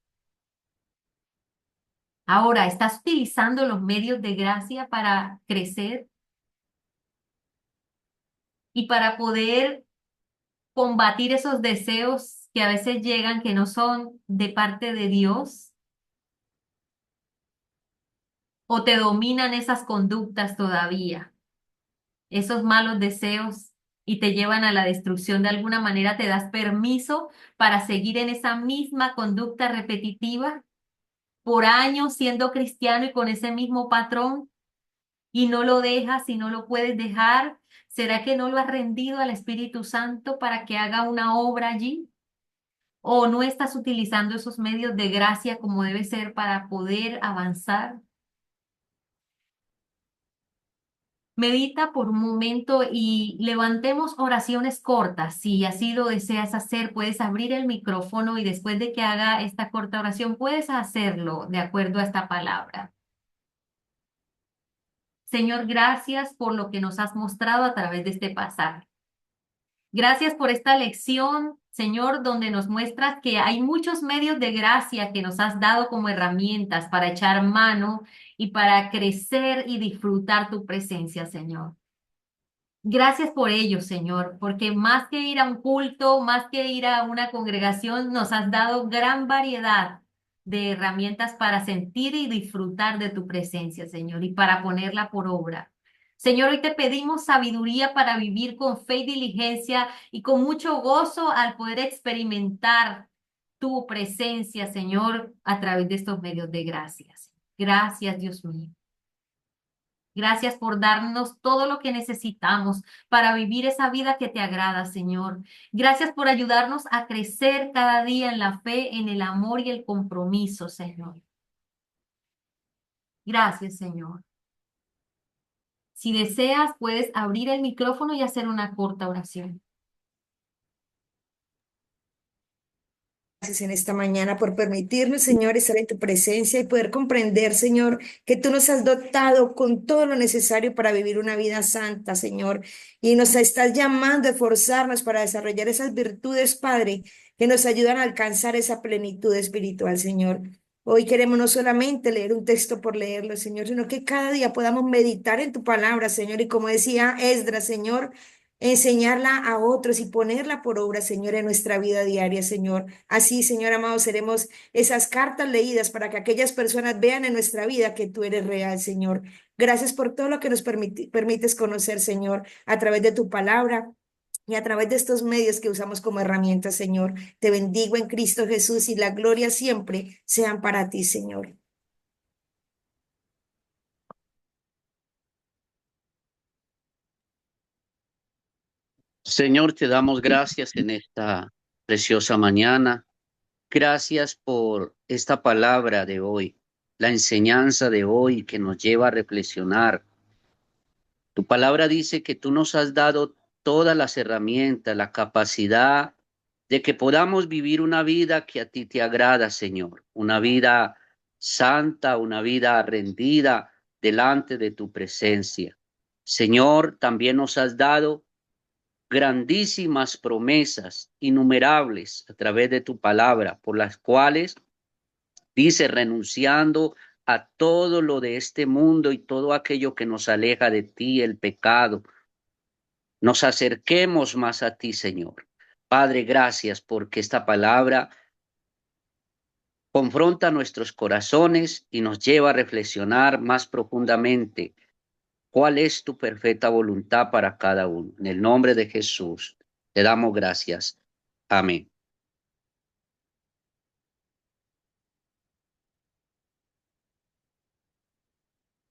Ahora, ¿estás utilizando los medios de gracia para crecer y para poder combatir esos deseos que a veces llegan que no son de parte de Dios? ¿O te dominan esas conductas todavía, esos malos deseos y te llevan a la destrucción? De alguna manera te das permiso para seguir en esa misma conducta repetitiva por años siendo cristiano y con ese mismo patrón y no lo dejas y no lo puedes dejar. ¿Será que no lo has rendido al Espíritu Santo para que haga una obra allí? ¿O no estás utilizando esos medios de gracia como debe ser para poder avanzar? Medita por un momento y levantemos oraciones cortas. Si así lo deseas hacer, puedes abrir el micrófono y después de que haga esta corta oración, puedes hacerlo de acuerdo a esta palabra. Señor, gracias por lo que nos has mostrado a través de este pasaje. Gracias por esta lección, Señor, donde nos muestras que hay muchos medios de gracia que nos has dado como herramientas para echar mano y para crecer y disfrutar tu presencia, Señor. Gracias por ello, Señor, porque más que ir a un culto, más que ir a una congregación, nos has dado gran variedad de herramientas para sentir y disfrutar de tu presencia, Señor, y para ponerla por obra. Señor, hoy te pedimos sabiduría para vivir con fe y diligencia y con mucho gozo al poder experimentar tu presencia, Señor, a través de estos medios de gracias. Gracias, Dios mío. Gracias por darnos todo lo que necesitamos para vivir esa vida que te agrada, Señor. Gracias por ayudarnos a crecer cada día en la fe, en el amor y el compromiso, Señor. Gracias, Señor. Si deseas, puedes abrir el micrófono y hacer una corta oración. Gracias en esta mañana por permitirnos, Señor, estar en tu presencia y poder comprender, Señor, que tú nos has dotado con todo lo necesario para vivir una vida santa, Señor, y nos estás llamando a esforzarnos para desarrollar esas virtudes, Padre, que nos ayudan a alcanzar esa plenitud espiritual, Señor. Hoy queremos no solamente leer un texto por leerlo, Señor, sino que cada día podamos meditar en tu palabra, Señor, y como decía Esdras, Señor, enseñarla a otros y ponerla por obra, Señor, en nuestra vida diaria, Señor. Así, Señor amado, seremos esas cartas leídas para que aquellas personas vean en nuestra vida que tú eres real, Señor. Gracias por todo lo que nos permites conocer, Señor, a través de tu palabra y a través de estos medios que usamos como herramientas, Señor. Te bendigo en Cristo Jesús y la gloria siempre sean para ti, Señor. Señor, te damos gracias en esta preciosa mañana. Gracias por esta palabra de hoy, la enseñanza de hoy que nos lleva a reflexionar. Tu palabra dice que tú nos has dado todas las herramientas, la capacidad de que podamos vivir una vida que a ti te agrada, Señor, una vida santa, una vida rendida delante de tu presencia. Señor, también nos has dado grandísimas promesas, innumerables a través de tu palabra, por las cuales dice, renunciando a todo lo de este mundo y todo aquello que nos aleja de ti, el pecado, nos acerquemos más a ti, Señor. Padre, gracias porque esta palabra confronta nuestros corazones y nos lleva a reflexionar más profundamente cuál es tu perfecta voluntad para cada uno. En el nombre de Jesús. Te damos gracias. Amén.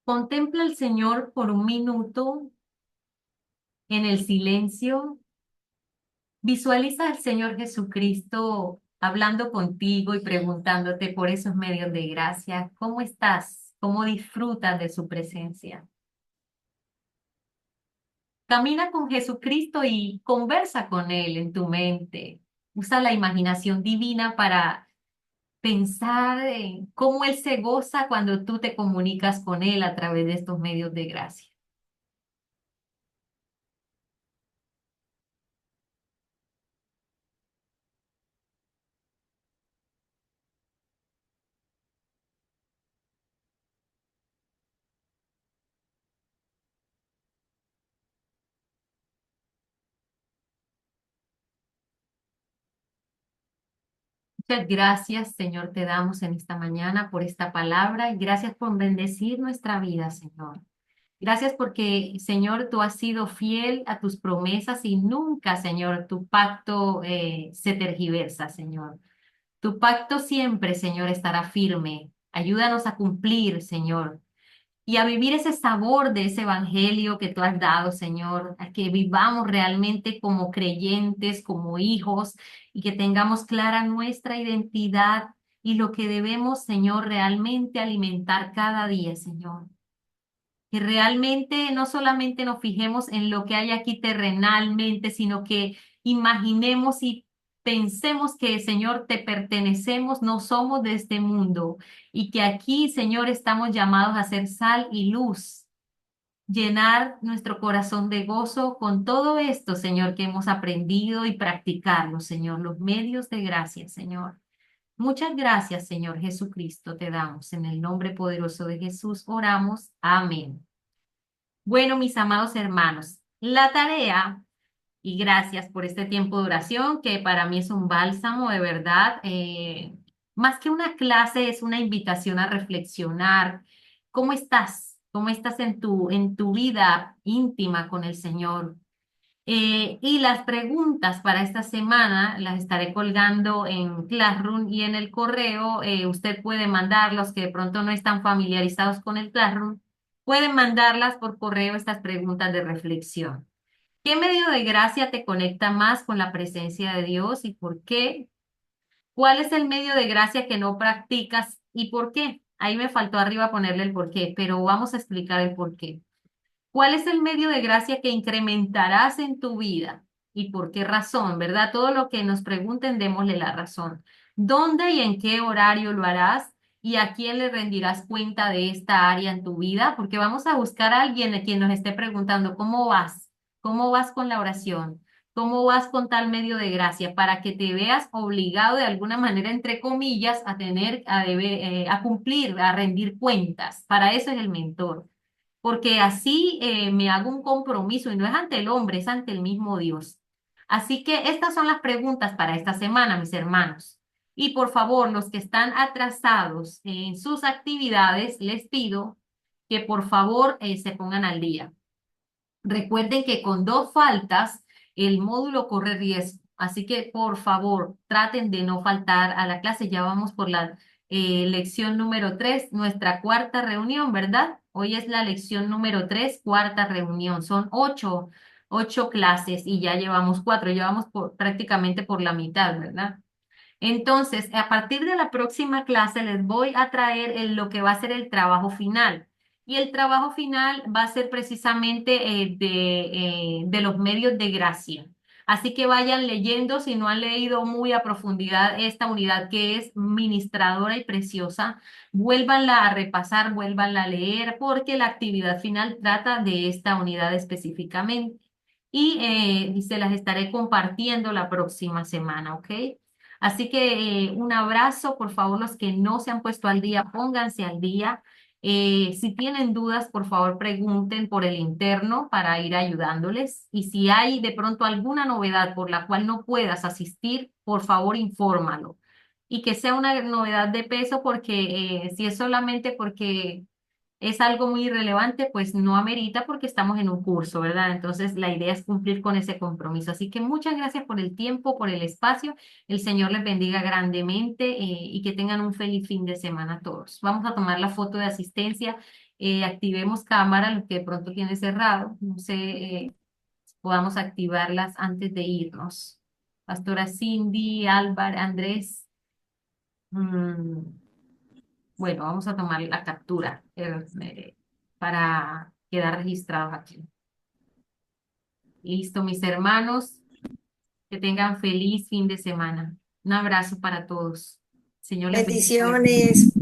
Contempla al Señor por un minuto en el silencio. Visualiza al Señor Jesucristo hablando contigo y preguntándote por esos medios de gracia. ¿Cómo estás? ¿Cómo disfrutas de su presencia? Camina con Jesucristo y conversa con Él en tu mente. Usa la imaginación divina para pensar en cómo Él se goza cuando tú te comunicas con Él a través de estos medios de gracia. Muchas gracias, Señor, te damos en esta mañana por esta palabra y gracias por bendecir nuestra vida, Señor. Gracias porque, Señor, tú has sido fiel a tus promesas y nunca, Señor, tu pacto se tergiversa, Señor. Tu pacto siempre, Señor, estará firme. Ayúdanos a cumplir, Señor, y a vivir ese sabor de ese evangelio que tú has dado, Señor, a que vivamos realmente como creyentes, como hijos, y que tengamos clara nuestra identidad y lo que debemos, Señor, realmente alimentar cada día, Señor. Que realmente no solamente nos fijemos en lo que hay aquí terrenalmente, sino que imaginemos y pensemos que, Señor, te pertenecemos, no somos de este mundo y que aquí, Señor, estamos llamados a ser sal y luz, llenar nuestro corazón de gozo con todo esto, Señor, que hemos aprendido y practicarlo, Señor, los medios de gracia, Señor. Muchas gracias, Señor Jesucristo, te damos. En el nombre poderoso de Jesús oramos. Amén. Bueno, mis amados hermanos, la tarea, y gracias por este tiempo de oración, que para mí es un bálsamo de verdad. Más que una clase, es una invitación a reflexionar. ¿Cómo estás? ¿Cómo estás en tu vida íntima con el Señor? Y las preguntas para esta semana las estaré colgando en Classroom y en el correo. Usted puede mandarlos que de pronto no están familiarizados con el Classroom. Pueden mandarlas por correo estas preguntas de reflexión. ¿Qué medio de gracia te conecta más con la presencia de Dios y por qué? ¿Cuál es el medio de gracia que no practicas y por qué? Ahí me faltó arriba ponerle el por qué, pero vamos a explicar el por qué. ¿Cuál es el medio de gracia que incrementarás en tu vida? ¿Y por qué razón? ¿Verdad? Todo lo que nos pregunten, démosle la razón. ¿Dónde y en qué horario lo harás? ¿Y a quién le rendirás cuenta de esta área en tu vida? Porque vamos a buscar a alguien a quien nos esté preguntando, ¿cómo vas? ¿Cómo vas con la oración? ¿Cómo vas con tal medio de gracia? Para que te veas obligado de alguna manera, entre comillas, a tener, a cumplir, a rendir cuentas. Para eso es el mentor porque así me hago un compromiso y no es ante el hombre, es ante el mismo Dios. Así que estas son las preguntas para esta semana, mis hermanos. Y por favor, los que están atrasados en sus actividades, les pido que por favor se pongan al día. Recuerden que con 2 faltas el módulo corre riesgo. Así que por favor traten de no faltar a la clase. Ya vamos por la lección número 3, nuestra cuarta reunión, ¿verdad? Hoy es la lección número 3, cuarta reunión. Son 8 clases y ya llevamos 4. Llevamos prácticamente por la mitad, ¿verdad? Entonces, a partir de la próxima clase les voy a traer lo que va a ser el trabajo final. Y el trabajo final va a ser precisamente de los medios de gracia. Así que vayan leyendo, si no han leído muy a profundidad esta unidad que es ministradora y preciosa, vuélvanla a repasar, vuélvanla a leer, porque la actividad final trata de esta unidad específicamente. Y se las estaré compartiendo la próxima semana, ¿ok? Así que un abrazo, por favor, los que no se han puesto al día, pónganse al día. Si tienen dudas, por favor, pregunten por el interno para ir ayudándoles. Y si hay de pronto alguna novedad por la cual no puedas asistir, por favor, infórmalo. Y que sea una novedad de peso, porque si es solamente porque es algo muy irrelevante, pues no amerita porque estamos en un curso, ¿verdad? Entonces la idea es cumplir con ese compromiso. Así que muchas gracias por el tiempo, por el espacio. El Señor les bendiga grandemente y que tengan un feliz fin de semana a todos. Vamos a tomar la foto de asistencia. Activemos cámara, lo que de pronto tiene cerrado. No sé, podamos activarlas antes de irnos. Pastora Cindy, Álvaro, Andrés. mm, bueno, vamos a tomar la captura para quedar registrados aquí. Listo, mis hermanos, que tengan feliz fin de semana. Un abrazo para todos. Señor les bendiga. Bendiciones.